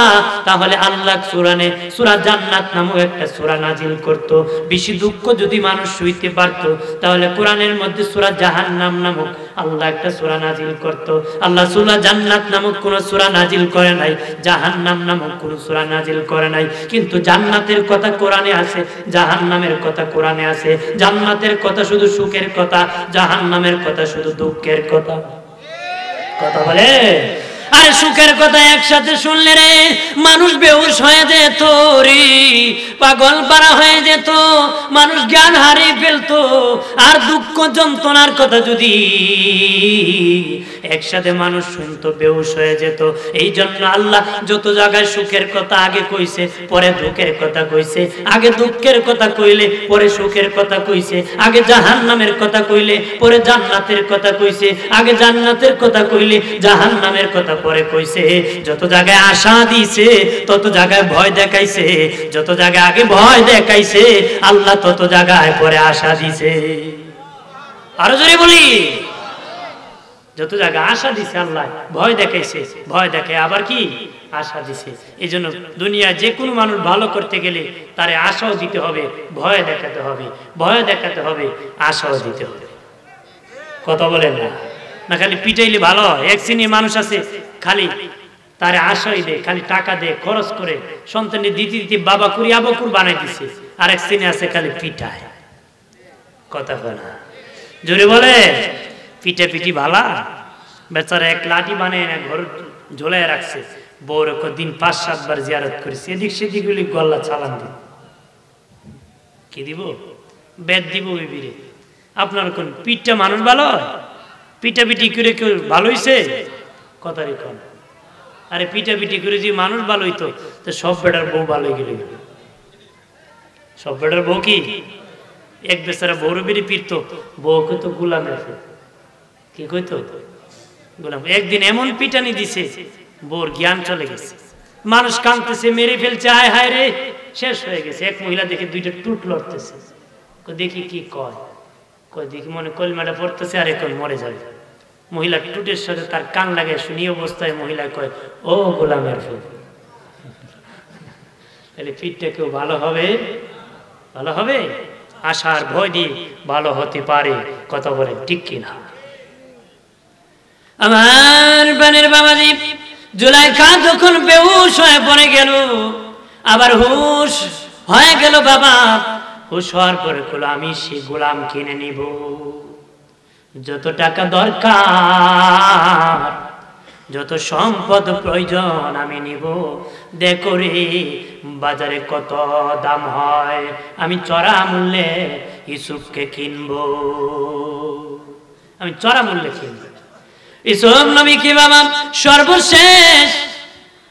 তাহলে আল্লাহ কোরআনে সূরা জান্নাত নামক একটা সূরা নাজিল করত। বেশি দুঃখ যদি মানুষ সইতে পারতো, তাহলে কোরআনের মধ্যে সূরা জাহান্নাম নামক আল্লাহ একটা সূরা নাজিল করত। আল্লাহ সূরা জান্নাত নামক কোন সূরা নাজিল করে নাই, জাহান্নাম নামক কোন সূরা নাজিল করে নাই। কিন্তু জান্নাতের কথা কোরআনে আছে, জাহান্নামের কথা কোরআনে আছে। জান্নাতের কথা শুধু সুখের কথা, জাহান্নামের কথা শুধু দুঃখের কথা। কথা বলে আর সুখের কথা একসাথে শুনলে রে মানুষ বেহুশ হয়ে যেত রে, পাগল পারা হয়ে যেত, মানুষ জ্ঞান হারিয়ে ফেলতো। আর দুঃখ যন্ত্রণার কথা যদি একসাথে মানুষ শুনতো, বেহুশ হয়ে যেত। এই জন্য আল্লাহ যত জায়গায় সুখের কথা আগে কইছে, পরে দুঃখের কথা কইছে, আগে দুঃখের কথা কইলে পরে সুখের কথা কইছে, আগে জাহান্নামের কথা কইলে পরে জান্নাতের কথা কইছে, আগে জান্নাতের কথা কইলে জাহান্নামের কথা পরে কইছে। যত জায়গায় আশা দিছে তত জায়গায় ভয় দেখাইছে, যত জায়গায় আগে ভয় দেখাইছে আল্লাহ তত জায়গায় পরে আশা দিছে। আরো জোরে বলি, যত জায়গায় আশা দিছে আল্লাহ ভয় দেখাইছে, ভয় দেখে আবার কি আশা দিছে। এই জন্য দুনিয়ায় যে কোনো মানুষ ভালো করতে গেলে তারে আশাও দিতে হবে, ভয় দেখাতে হবে, ভয় দেখাতে হবে, আশাও দিতে হবে। কথা বলেন না, না খালি পিটাইলে ভালো হয়। এক শ্রেণীর মানুষ আছে খালি তারে আশাই দেয়, খালি টাকা দেয়, খরচ করে, সন্তানের দিতে দিতে বাবা কুরি আবকুর বানাই দিছে। আর এক শ্রেণী আছে খালি পিটায়। কথা বলে না, জোরে বলে পিঠে পিঠি ভালা, বেচারা এক লাঠি বানিয়ে না ঘর ঝোলায় রাখছে। বউর দিন 5-7 বার জিয়ারত করেছে, এদিক সেদিক গল্লা চালান দিব, কি দিব, বেদ দিব বিবিরে। আপনার কোন পিঠটা মানুষ ভালো হয়? পিঠা পিঠি করে কেউ ভালো হইছে? কথা রেখন। আরে পিঠা পিঠি করে যে মানুষ ভালো হইতো, তো সব বেটার বউ ভালো হয়ে গেল। সব বেটার বউ কি এক বেচারা বউর বেড়ে পিরতো, বউকে তো গুলাম আছে, কি কইতো গোলাম। একদিন এমন পিটানি দিছে বোর জ্ঞান চলে গেছে, মানুষ কাঁদতেছে, মেরে ফেলছে, আয় হায় রে, শেষ হয়ে গেছে। এক মহিলা দেখে 2টা টুট লড়তেছে, দেখি কি কয়, কয় দেখি মনে কলমাটা পড়তেছে আর এখন মরে যাবে। মহিলা টুটের সাথে তার কান লাগে, শুনি অবস্থায় মহিলা কয়, ও গোলামের ফুল, তাহলে পিঠটা কেউ ভালো হবে? ভালো হবে? আশার ভয় দিয়ে ভালো হতে পারে। কথা বলে ঠিক কিনা? আমার বানের বাবাজি, জুলাইখা যখন বেহুশ হয়ে পড়ে গেল, আবার হুশ হয়ে গেল বাবা। হুশ হওয়ার পরে বলল, আমি সে গোলাম কিনে নিব, যত টাকা দরকার, যত সম্পদ প্রয়োজন আমি নিব। দেখো রে বাজারে কত দাম হয়, আমি চড়া মূল্যে ইউসুফকে কিনবো, আমি চড়া মূল্যে কিনবো। ইউসুফ নবী কি বাবা সর্বশেষ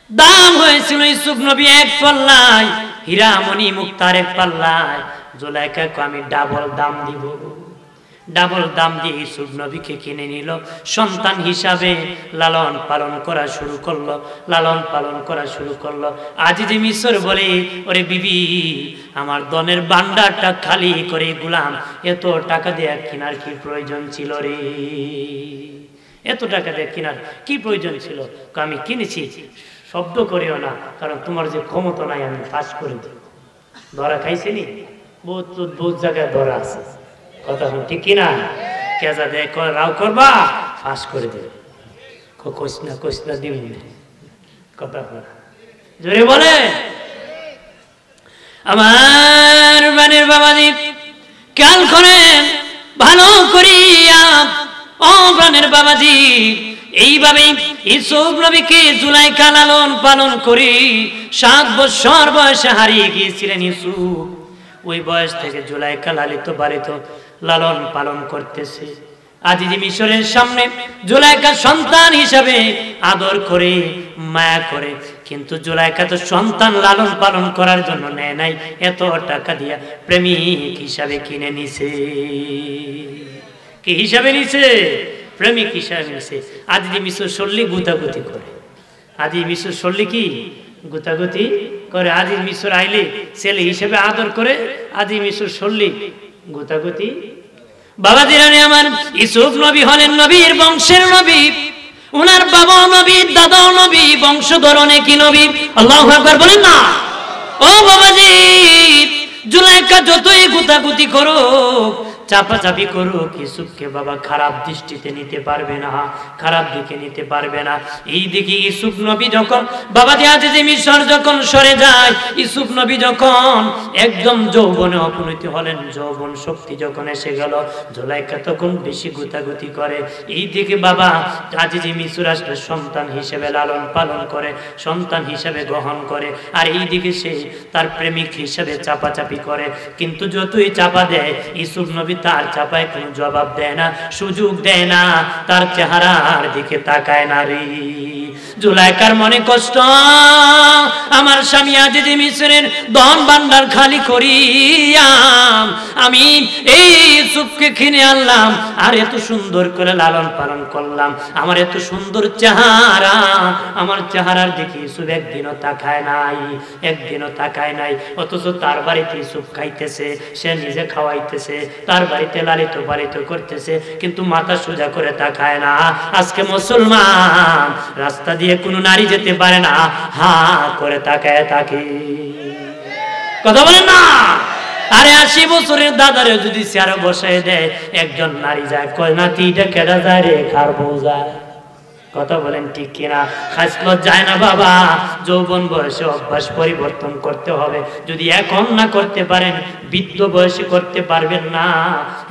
দাম হয়েছিল ইউসুফ নবী 1 পাল্লায়, হীরা মণি মুক্তার 1 পাল্লায়। জুলাইখাকে আমি ডাবল দাম দিব। ডাবল দাম দিয়ে ইউসুফ নবীকে কিনে নিল, সন্তান হিসাবে লালন পালন করা শুরু করলো, লালন পালন করা শুরু করলো। আজিজে মিশর বলে, ওরে বিবি, আমার ধনের ভান্ডারটা খালি করে গোলাম এত টাকা দিয়ে কেনার কি প্রয়োজন ছিল রে? এত টাকা দিয়ে কেনার কি প্রয়োজন ছিল? আমি কিনেছি, শব্দ করিও না, কারণ তোমার যে ক্ষমতা নাই আমি ফাঁস করে দিই। ধরা খাইছেনি? বহুত জায়গায় ধরা আছে, কথা ঠিক কিনা? কেজা দেয় রাও করবা, ফাঁস করে দেবে, কোসনা দিব কথা জোরে বলে। আমার বানের বাবাজি খেয়াল করেন ভালো করিয়া, ও প্রাণের বাবাজি, এইভাবে ইউসুফ নবীকে জুলাইখা লালন পালন করি 7 বছর বয়সে হারিয়ে গিয়েছিলেন ইউসুফ। ওই বয়স থেকে জুলাইখা লালিত পালিত লালন পালন করতেছে। আজিজি মিশরের সামনে জুলাইখা সন্তান হিসাবে আদর করে মায়া করে, কিন্তু জুলাইখা তো সন্তান লালন পালন করার জন্য নেয় নাই, এত টাকা দিয়া প্রেমিক হিসাবে কিনে নিছে। কি হিসাবে নিছে? প্রেমিক হিসাবে নিছে। আজিজি মিশর সল্লি গুতাগুতি করে, আজিজি মিশর সল্লি কি গুতাগুতি করে। আজিজ মিশর আইলে ছেলে হিসেবে আদর করে, আজিজ মিশর সল্লি গুতাগুতি। বাবা দিরানি আমার, ইউসুফ নবী হলেন নবীর বংশের নবী, উনার বাবা নবী, দাদাও নবী, বংশধর অনেকই নবী। আল্লাহু আকবার বলেন না? ও বাবাজি, জুলাইখা যতই গুতাগুতি করো, চাপাচাপি করুক, ইউসুফকে বাবা খারাপ দৃষ্টিতে নিতে পারবে না, খারাপ দিকে নিতে পারবে না। এই দিকে ইউসুফ নবী যখন বাবাজি আজিজে মিশর যখন সরে যায়, ইউসুফ নবী যখন একদম যৌবনে উপনীত হলেন, যৌবন শক্তি যখন এসে গেল, জুলাইখা তখন বেশি গুতাগুতি করে। এই দিকে বাবা আজিজে মিশর আসলে সন্তান হিসেবে লালন পালন করে, সন্তান হিসেবে গ্রহণ করে, আর এই দিকে সে তার প্রেমিক হিসেবে চাপাচাপি করে। কিন্তু যতই চাপা দেয়, ইউসুফ নবী তার চাপায় কোনো জবাব দেয় না, সুযোগ দেয় না, তার চেহারার দিকে তাকায় না রে। জুলাইখার মনে কষ্ট, আমার স্বামী আজিজে মিশরের ধন ভান্ডার খালি করিয়া আমি এই ইউসুফকে কিনে আনলাম, আর এত সুন্দর করে লালন পালন করলাম, আমার এত সুন্দর চেহারা, আমার চেহারার দিকে ইউসুফ একদিনও তাকায় নাই, একদিনও তাকায় নাই। অথচ তার বাড়িতে ইউসুফ খাইতেছে, সে নিজে খাওয়াইতেছে, তার বাড়িতে লালিত পালিত করতেছে, কিন্তু মাথা সোজা করে তাকায় না। আজকে মুসলমান রাস্তা দিয়ে কোনো নারী যেতে পারে না, হা করে তাকায় থাকে, কথা বলেন না? আরে 80 বছরের দাদারে যদি চেয়ারে বসায় দেয়, একজন নারী যায়, কয় নাতি এটা কেডা যায় রে, খার বউ যায়, কথা বলেন ঠিক কিনা? খাসলত যায় না বাবা, যৌবন বয়সে অভ্যাস পরিবর্তন করতে হবে। যদি এখন না করতে পারেন, বৃদ্ধ বয়সে করতে পারবেন না।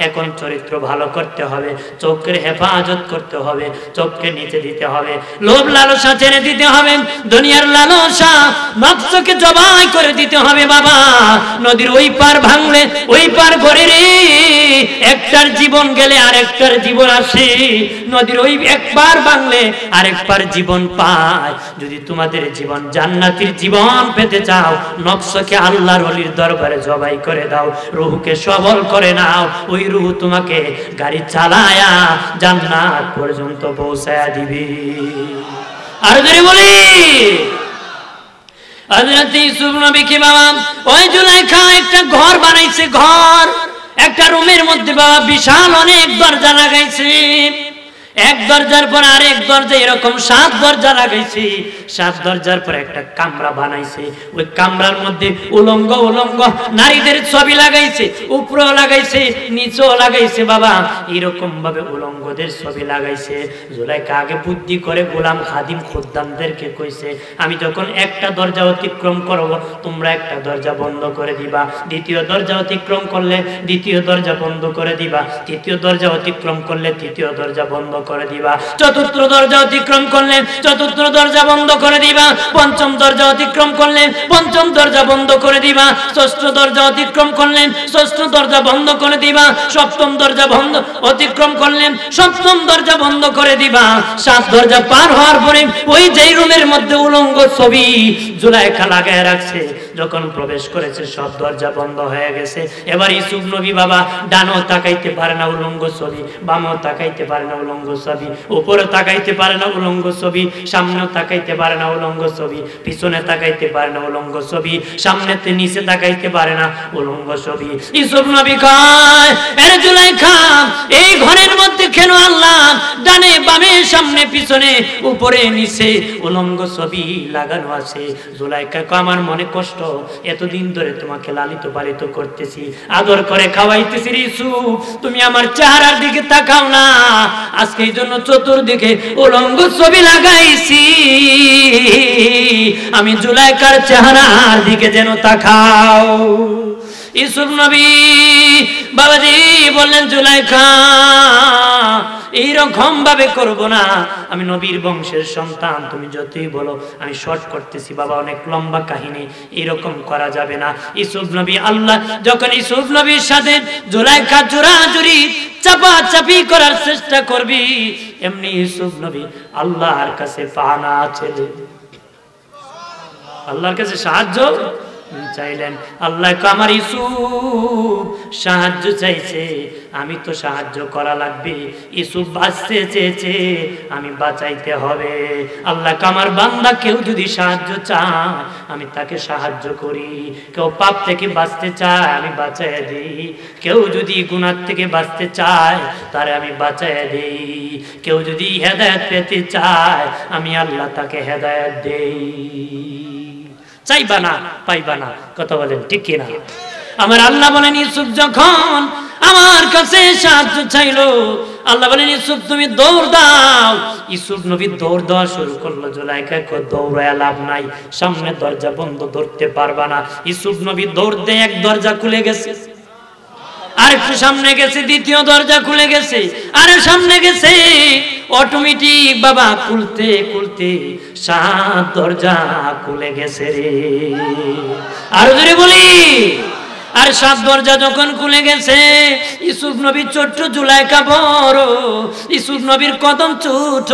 এখন চরিত্র ভালো করতে হবে, চোখের হেফাজত করতে হবে, চোখকে নিচে দিতে হবে, লোভ লালসা ছেড়ে দিতে হবে, দুনিয়ার লালসা নফসকে জবাই করে দিতে হবে বাবা। নদীর ওই পার ভাঙলে ওই পার ঘরে রে, একটার জীবন গেলে আরেকটার জীবন আসে, নদীর ওই একবার ভাঙলে আরেকবার জীবন পায়। যদি তোমাদের জীবন জান্নাতের জীবন পেতে চাও, নফসকে আল্লাহর ওলির দরবারে জবাই করে দাও, রূহকে সবল করে নাও, ওই রূহ তোমাকে গাড়ি চালায়া জান্নাত পর্যন্ত পৌঁছায়া দিবে। আর যদি বলি হযরত ইউসুফ নবী কি বাবা, ওই জুলাইখা একটা ঘর বানাইছে, ঘর, একটা রুমের মধ্যে বাবা বিশাল অনেক দরজা লাগাইছে, এক দরজার পর আরেক দরজা, এরকম 7 দরজা লাগাইছে। 7 দরজার পর একটা কামরা বানাইছে, ওই কামরার মধ্যে উলঙ্গ উলঙ্গ নারীদের ছবি লাগাইছে, উপরেও লাগাইছে, নিচেও লাগাইছে বাবা, এরকম ভাবে উলঙ্গদের ছবি লাগাইছে। জুলাইখা আগে বুদ্ধি করে গোলাম খাদিম খুদ্দামদেরকে কইছে, আমি যখন একটা দরজা অতিক্রম করব, তোমরা একটা দরজা বন্ধ করে দিবা, দ্বিতীয় দরজা অতিক্রম করলে দ্বিতীয় দরজা বন্ধ করে দিবা, তৃতীয় দরজা অতিক্রম করলে তৃতীয় দরজা বন্ধ করে দিবা, চতুর্থ দরজা অতিক্রম করলে চতুর্থ দরজা বন্ধ করে দিবা, পঞ্চম দরজা অতিক্রম করলে পঞ্চম দরজা বন্ধ করে দিবা, ষষ্ঠ দরজা অতিক্রম করলে ষষ্ঠ দরজা বন্ধ করে দিবা, সপ্তম দরজা বন্ধ অতিক্রম করলে সপ্তম দরজা বন্ধ করে দিবা। 7 দরজা পার হওয়ার পরে ওই যেই রুমের মধ্যে উলঙ্গ ছবি জুলাইখা লাগায় রাখছে, যখন প্রবেশ করেছে সব দরজা বন্ধ হয়ে গেছে। এবার ইউসুফ নবী বাবা ডানও তাকাইতে পারে না, উলঙ্গ ছবি, বামও তাকাইতে পারে না, উলঙ্গ ছবি, উপরে তাকাইতে পারে না, উলঙ্গ ছবি, সামনেও তাকাইতে পারে না, উলঙ্গ ছবি, পিছনে তাকাইতে পারে না, উলঙ্গ ছবি, সামনেতে নিচে তাকাইতে পারে না, উলঙ্গ ছবি। ইউসুফ নবী কয়, এর জুলাইখা এই ঘরের মধ্যে কেন আল্লাহ ডানে বামে সামনে পিছনে উপরে নিচে উলঙ্গ ছবি লাগানো আছে? জুলাইখা কয়, আমার মনে কষ্ট, এতদিন ধরে তোমাকে লালিত পালিত করতেছি, আদর করে খাওয়াইতেছি, ইউসুফ তুমি আমার চেহারার দিকে তাকাও না, আজকে এই জন্য চতুর্দিকে উলঙ্গ ছবি লাগাইছি, আমি জুলাইখার চেহারার দিকে যেন তাকাও। ইউসুফ নবী বাবাজি বললেন, জুলাইখা এইরকম ভাবে করবো না, আমি নবীর বংশের সন্তান, তুমি যতই বলো, আমি শর্ট করতেছি বাবা, অনেক লম্বা কাহিনী, এরকম করা যাবে না। ইউসুফ নবী আল্লাহ যখন ইউসুফ নবীর সাথে জুলাইখা জোরাজুরি চাপাচাপি করার চেষ্টা করবি, এমনি ইউসুফ নবী আল্লাহর কাছে পানা ছেলে, আল্লাহর কাছে সাহায্য চাইলেন। আল্লাহ আমার ইউসুফ সাহায্য চাইছে, আমি তো সাহায্য করা লাগবে, ইউসুফ বাঁচতে চেয়েছে, আমি বাঁচাইতে হবে। আল্লাহ আমার বান্দা কেউ যদি সাহায্য চায় আমি তাকে সাহায্য করি, কেউ পাপ থেকে বাঁচতে চায় আমি বাঁচাই দিই, কেউ যদি গুনাহ থেকে বাঁচতে চায় তারে আমি বাঁচাই দিই, কেউ যদি হেদায়েত পেতে চায় আমি আল্লাহ তাকে হেদায়েত দেই। চাইবা না পাইবা না, কথা বলেন ঠিক কিনা? আমার আল্লাহ বলেন, ইউসুফ যখন আমার কাছে সাহায্য চাইলো, আল্লাহ বলেন ইউসুফ তুমি দৌড় দাও। ইউসুফ নবী দৌড় দেওয়া শুরু করলো। জুলাইখা কয় দৌড়ায় লাভ নাই, সামনে দরজা বন্ধ, ধরতে পারবা না। ইউসুফ নবী দৌড় দিয়ে এক দরজা খুলে গেছে, আর একটু সামনে গেছে, দ্বিতীয় দরজা খুলে গেছে, আরে সামনে গেছে, অটোমেটিক বাবা খুলতে খুলতে 7 দরজা খুলে গেছে রে। আর যদি বলি, আর 7 দরজা যখন খুলে গেছে, ইউসুফ নবীর ছোট্ট, জুলাইখা বড়, ইউসুফ নবীর কদম ছোট,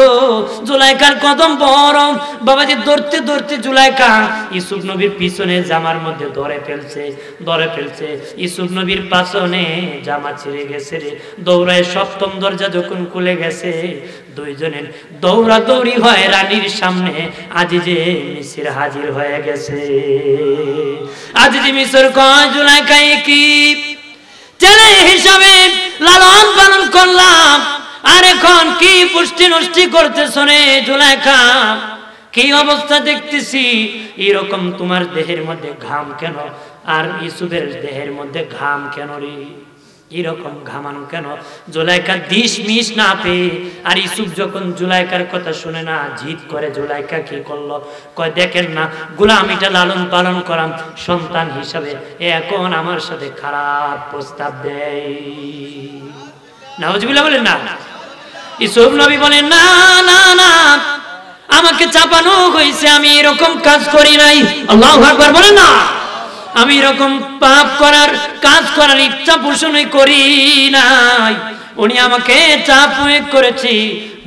জুলাইখার কদম বড়। বাবাজি ধরতে ধরতে জুলাইখা ইউসুফ নবীর পিছনে জামার মধ্যে ধরে ফেলছে। ইউসুফ নবীর পাছনে জামা ছিঁড়ে গেছে রে। দৌড়ায় 7ম দরজা যখন খুলে গেছে, দুইজনের দৌড়াদৌড়ি হয় রানীর সামনে। আজিজে মিসর হাজির হয়ে গেছে। আজিজে মিসর কয়, জুলাইখা কি ছেলে হিসাবে লালন পালন করলাম, আর এখন কি পুষ্টি নষ্টি করতেছ রে জুলাইখা? কি অবস্থা দেখতেছি, এরকম তোমার দেহের মধ্যে ঘাম কেন? আর ইউসুফের দেহের মধ্যে ঘাম কেন রে? এরকম ঘামানো কেন? জুলাইখা দিশ মিশ না পেয়ে, আর ইউসুফ যখন জুলাইখার কথা শুনে না, জিদ করে। জুলাইখা কি করলো? কয় দেখেন না, গোলামিটা লালন পালন করাম সন্তান হিসাবে, এখন আমার সাথে খারাপ প্রস্তাব দেয়। নাউজুবিল্লাহ বলেন না। ইউসুফ নবী বলেন, না না না, আমাকে চাপানো হয়েছে, আমি এরকম কাজ করি নাই। আল্লাহু আকবার বলেন না। আমি এরকম পাপ করার কাজ করার ইচ্ছা পোষণই করি নাই, উনি আমাকে চাপ প্রয়োগ করেছি।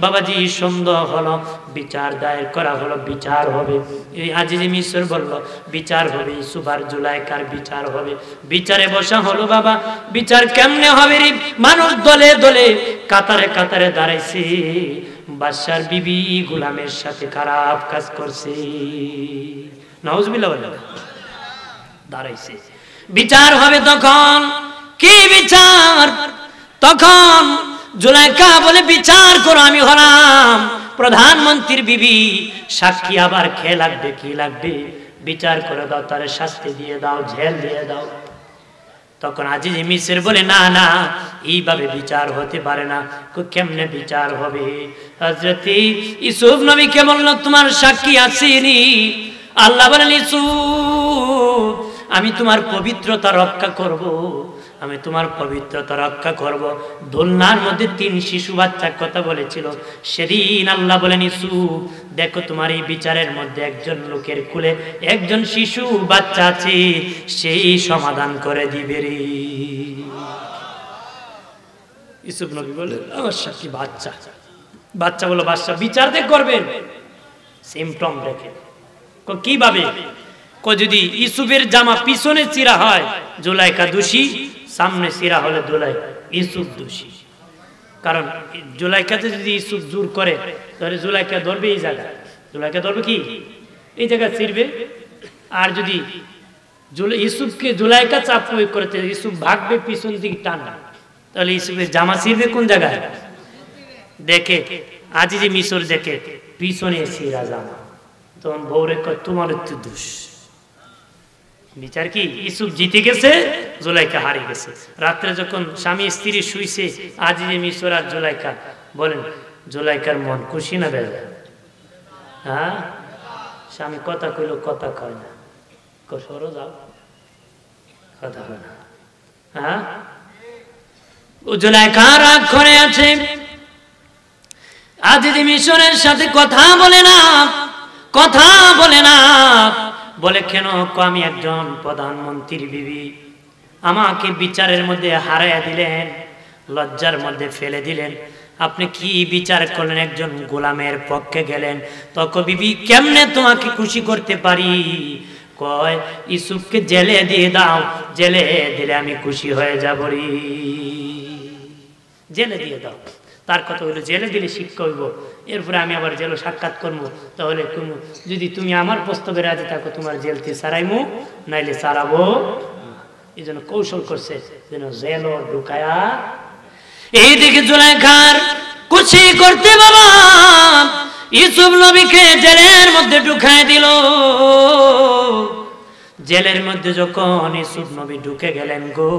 বাবাজি সন্দেহ হলো, বিচার দায়ের করা হলো, বিচার হবে। এই আজিজে মিসর বলল বিচার হবে, ইউসুফ আর জুলাইখার বিচার হবে। বিচারে বসা হলো বাবা। বিচার কেমনে হবে রে? মানুষ দলে দলে কাতারে কাতারে দাঁড়াইছে। বাদশার বিবি গোলামের সাথে খারাপ কাজ করছে। নাউজুবিল্লাহ বলেন। দাঁড়াইছে, বিচার হবে। তখন কি বিচার? তখন জুলাইখা বলে, বিচার করো, আমি হলাম প্রধানমন্ত্রীর বিবি, সাক্ষী আবার খেয়ে লাগবে, কি লাগবে? বিচার করে দাও, তারে শাস্তি দিয়ে দাও, জেল দিয়ে দাও। তখন আজিজে মিসর বলে, না না, এইভাবে বিচার হতে পারে না। কেমনে বিচার হবে? হযরত ইউসুফ নবীকে বলল, তোমার সাক্ষী আসেনি। আল্লাহ বলেন, ইউসুফ আমি তোমার পবিত্রতা রক্ষা করব, আমি তোমার পবিত্রতা রক্ষা করব। দোলনার মধ্যে 3 শিশু বাচ্চার কথা বলেছিল। সেদিন আল্লাহ বলেন, ইউসুফ দেখো, তোমার এই বিচারের মধ্যে একজন লোকের কোলে একজন শিশু বাচ্চা আছে, সেই সমাধান করে দিবে রে। ইউসুফ নবী বলে, আমার সাথে বাচ্চা। বাচ্চা বলো, বাচ্চা বিচার দেখ করবেন সিমটম রেখে। কিভাবে? যদি ইউসুফের জামা পিছনে চিরা হয় জুলাইখা দোষী, সামনে চিরা হলে ইউসুফ দোষী। কারণ জুলাইখাতে যদি ইউসুফ জোর করে তাহলে জুলাইখা ধরবে এই জায়গা, জুলাইখা ধরবে কি এই জায়গা চিরবে। আর যদি ইউসুফকে জুলাইখা চাপ প্রয়োগ করতে ইউসুফ ভাগবে পিছন দিকে টানবে, তাহলে ইউসুফের জামা ছিঁড়বে কোন জায়গায়? দেখে আজিজে মিশর দেখে পিছনে ছিঁড়া জামা, তখন বউরে কয় তোমার একটু দোষ। বিচার কি? ইউসুফ জিতে গেছে, জুলাইখা হারিয়ে গেছে। রাত্রে যখন স্বামী স্ত্রী শুইছে আজিজে মিশর আর জুলাইখা, বলেন জুলাইখার মন খুশি না বেজা? হ্যাঁ, স্বামী কথা কইল কথা কয় না, সরো যাও, কথা কয় না। হ্যাঁ, ও জুলাইখা রাগ করে আছে, আজিজে মিশরের সাথে কথা বলে না, কথা বলে না। বলে কেন? আমি একজন প্রধানমন্ত্রীর বিবি, আমাকে বিচারের মধ্যে হারাইয়া দিলেন, লজ্জার মধ্যে ফেলে দিলেন, আপনি কি বিচার করলেন? একজন গোলামের পক্ষে গেলেন। তখন বিবি কেমনে তোমাকে খুশি করতে পারি? কয় ইউসুফকে জেলে দিয়ে দাও, জেলে দিলে আমি খুশি হয়ে যাব রে, জেলে দিয়ে দাও। তার কথা হইলো জেলে দিলে শিক্ষা হইব, এরপরে আমি আবার জেলে সাক্ষাৎ করবো, তাহলে যদি তুমি আমার প্রস্তাবে রাজি থাকো তোমার জেলতে সারাইমু, নাইলে সারাবো। এই জন্য কৌশল করছে যেন জেল ঢুকায়া। এইদিকে জুলাইখার খুশি করতে বাবা ইউসুফ নবীকে জেলের মধ্যে ঢুকায় দিল। জেলের মধ্যে যখন ইউসুফ নবী ঢুকে গেলেন গো,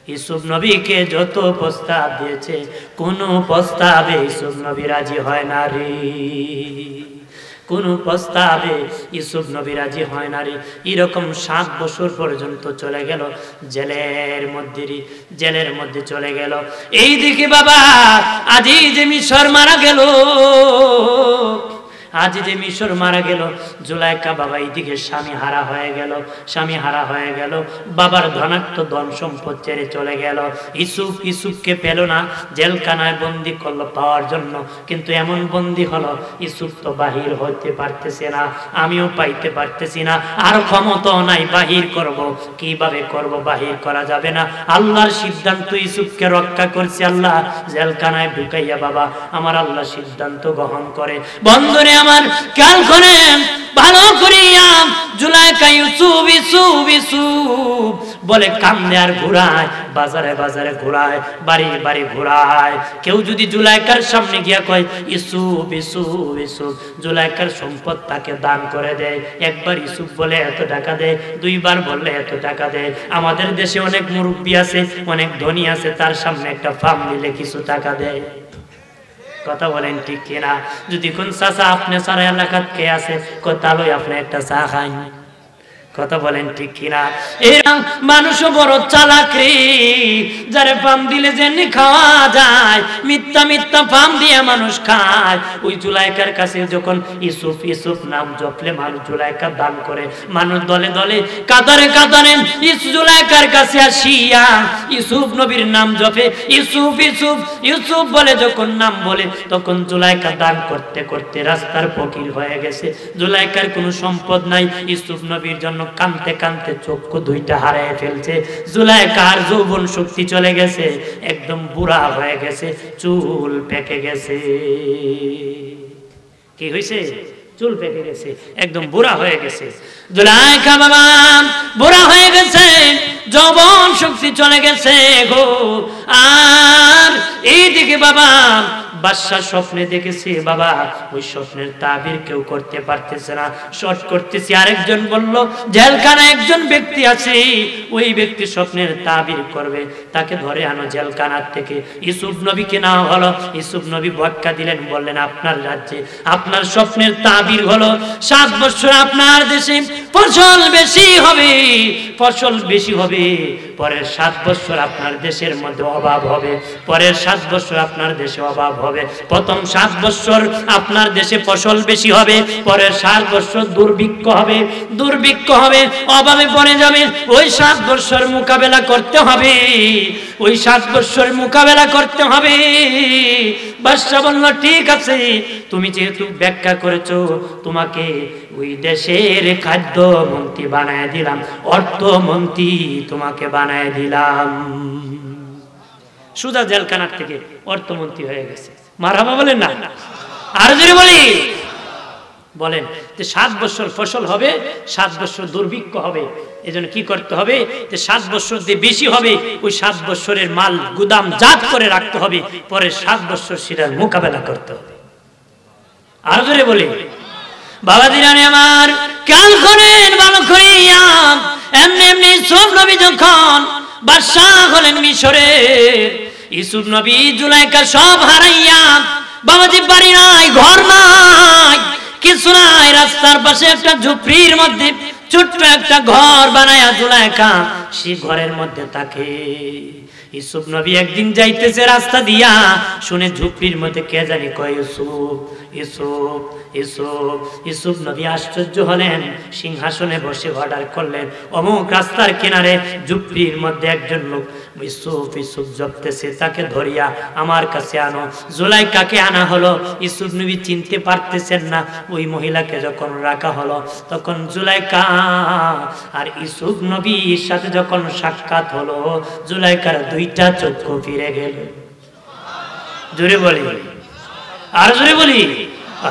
ইউসুফ নবীকে যত প্রস্তাব দিয়েছে কোন প্রস্তাবে ইউসুফ নবী রাজি হয় না রে, কোন প্রস্তাবে ইউসুফ নবী রাজি হয় না রে। এরকম 7 বছর পর্যন্ত চলে গেল জেলের মধ্যে চলে গেল। এইদিকে বাবা আজিজে মিশর মারা গেল, আজিজে মিশর মারা গেল। জুলাইখা বাবা এইদিকে স্বামী হারা হয়ে গেল, বাবার ধনাত্ম ধন সম্পদ ছেড়ে চলে গেল। ইউসুফকে পেল না, জেলখানায় বন্দি করলো পাওয়ার জন্য, কিন্তু এমন বন্দি হলো ইউসুফ তো বাহির হইতে পারতেছে না, আমিও পাইতে পারতেছি না, আর ক্ষমতা নাই বাহির করব। কিভাবে করব? বাহির করা যাবে না। আল্লাহর সিদ্ধান্ত ইউসুফকে রক্ষা করছে আল্লাহ, জেলখানায় ঢুকাইয়া বাবা আমার আল্লাহ সিদ্ধান্ত গ্রহণ করে। বন্ধুরে আমার খেয়াল করেন ভালো করিয়া, জুলাইখা ইউসুফ ইউসুফ ইউসুফ বলে কান্দে আর ঘুরায়, বাজারে বাজারে ঘুরায়, বাড়ি বাড়ি ঘুরায়। কেউ যদি জুলাইখার সামনে গিয়া কয় ইউসুফ ইউসুফ ইউসুফ, জুলাইখার সম্পদ তাকে দান করে দেয়। একবার ইউসুফ বলে এত টাকা দেয়, 2 বার বললে এত টাকা দেয়। আমাদের দেশে অনেক মুরব্বী আছে, অনেক ধনী আছে, তার সামনে একটা ফার্ম দিলে কিছু টাকা দেয়। কথা বলেন ঠিক কিনা? যদি কোন চাচা আপনি সারা এলাকাত কে আছে, তাহলে আপনি একটা চা খান। কথা বলেন ঠিক কিনা? এরকম মানুষও বড় চালাক রে, যারে পাম দিলে যেমনি খাওয়া যায়, মিথ্যা মিথ্যা পাম দিয়ে মানুষ খায়। ওই জুলাইখার কাছে যখন ইউসুফ ইউসুফ নাম জপলে মানুষ জুলাইখা দান করে, মানুষ দলে দলে কাতারে কাতারে জুলাইখার কাছে আসিয়া ইউসুফ নবীর নাম জপে, ইউসুফ ইউসুফ ইউসুফ বলে যখন নাম বলে, তখন জুলাইখা দান করতে করতে রাস্তার ফকির হয়ে গেছে। জুলাইখার কোনো সম্পদ নাই, ইউসুফ নবীর জন্য কানতে কানতে চক্ষু 2টা হারিয়ে ফেলছে। জুলাইখার যৌবন শক্তি চলে গেছে, একদম বুড়া হয়ে গেছে, চুল পেকে গেছে। কি হয়েছে? চুল পেকে গেছে, একদম বুড়া হয়ে গেছে। জুলাইখা বাবা বুড়া হয়ে গেছে, যৌবন শক্তি চলে গেছে গো। আর এইদিকে বাবা বাদশাহ স্বপ্নে দেখেছে বাবা, ওই স্বপ্নের তাবির কেউ করতে পারতেছে না, শর্ট করতেছি। আরেকজন বলল জেলখানায় একজন ব্যক্তি আছে, ওই ব্যক্তি স্বপ্নের তাবির করবে, তাকে ধরে আনো জেলখানার থেকে। ইউসুফ নবীকে নেওয়া হলো। ইউসুফ নবী ব্যাখ্যা দিলেন, বললেন আপনার রাজ্যে আপনার স্বপ্নের তাবির হলো 7 বছর আপনার দেশে ফসল বেশি হবে, ফসল বেশি হবে, পরের 7 বছর আপনার দেশের মধ্যে অভাব হবে, পরের 7 বছর আপনার দেশে অভাব হবে। প্রথম 7 বছর আপনার দেশে ফসল বেশি হবে, পরের 7 বছর দুর্ভিক্ষ হবে, দুর্ভিক্ষ হবে, অভাবে পড়ে যাবে। ওই 7 বছর মোকাবেলা করতে হবে। ওই 7 বছর মোকাবেলা করতে হবে। বাদশা বলল ঠিক আছে, তুমি যেহেতু ব্যাখ্যা করেছো, তোমাকে ওই দেশের খাদ্য মন্ত্রী বানায় দিলাম, অর্থমন্ত্রী তোমাকে বানায় দিলাম। সুজা জেলখানার থেকে অর্থমন্ত্রী হয়ে গেছে। মারহাবা বলেন না? আর যদি বলি বলেন যে 7 বছর ফসল হবে, 7 বছর দুর্ভিক্ষ হবে, এজন্য কি করতে হবে যে 7 বছর দিয়ে বেশি হবে, ওই 7 বছরের মাল গুদাম জাত করে রাখতে হবে, পরে 7 বছর সেটার মোকাবেলা করতে হবে। আর যদি বলি বাবা দিরানি আমার কাল করেন ভালো করিয়া, এমনি এমনি ইউসুফ নবী যখন বাদশাহ হলেন মিশরের, ইউসুফ নবী জুলাইকা সব হারাইয়া, বাবাজি বাড়ি নাই, ঘর নাই, কিছু নাই, রাস্তার পাশে একটা ঝুপড়ির মধ্যে ছোট্ট একটা ঘর বানায়া জুলাইকা সেই ঘরের মধ্যে থাকে। ইউসুফ নবী একদিন যাইতেছে রাস্তা দিয়া, শুনে ঝুপড়ির মধ্যে কে জানি কয় ইউসুফ ইউসুফ ইউসুফ। ইউসুফ নবী আশ্চর্য হলেন, সিংহাসনে বসে অর্ডার করলেন, অমুক রাস্তার কিনারে ঝুপড়ির মধ্যে একজন লোক ইউসুফ ইউসুফ জপতেছে, তাকে ধরিয়া আমার কাছে আনো। জুলাইকাকে আনা হলো। ইউসুফ নবী চিনতে পারতেছেন না। ওই মহিলাকে যখন রাখা হলো, তখন জুলাইকা আর ইউসুফ নবীর সাথে যখন সাক্ষাৎ হলো, জুলাইকার দুইটা চক্ষু ফিরে গেল। জোরে বলি, আর জোরে বলি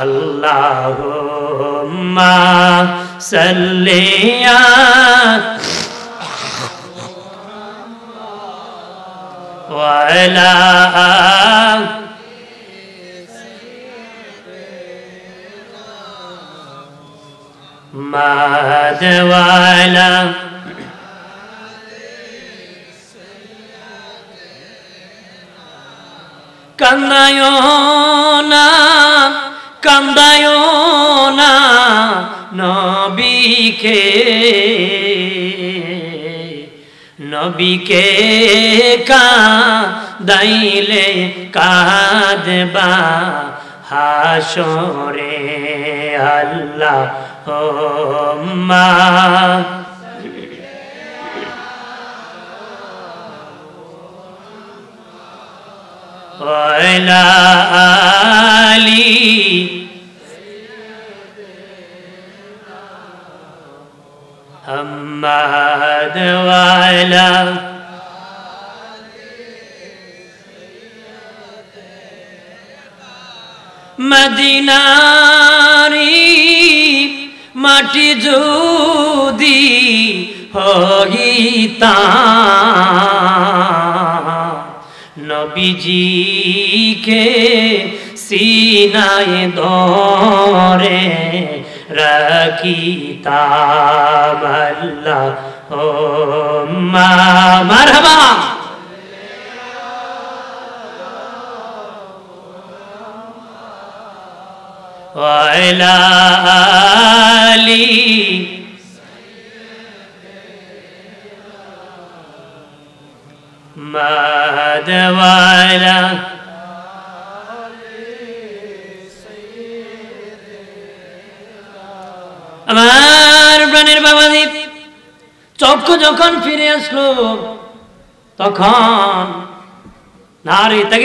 আল্লাহুম্মা সাল্লি ওয়ালা মাদওয়ালা কান্দায়ো না কান্দায়ো না নবীকে, নবীকে কাঁদাইলে কাঁদবা হাসরে। আল্লাহুম্মা ওয়ালা আলি হাম্মাদ ওয়ালা মদিনারি মাটি যদি হইতা, নবীজিকে সিনায় ধরে রাখিতাম। আল্লাহুম্মা মারহাবা ওয়ালা আলি মাদওয়ালা আমার প্রাণের বাবাজি চক্ষু যখন ফিরে আসলো, তখন নারী তাকে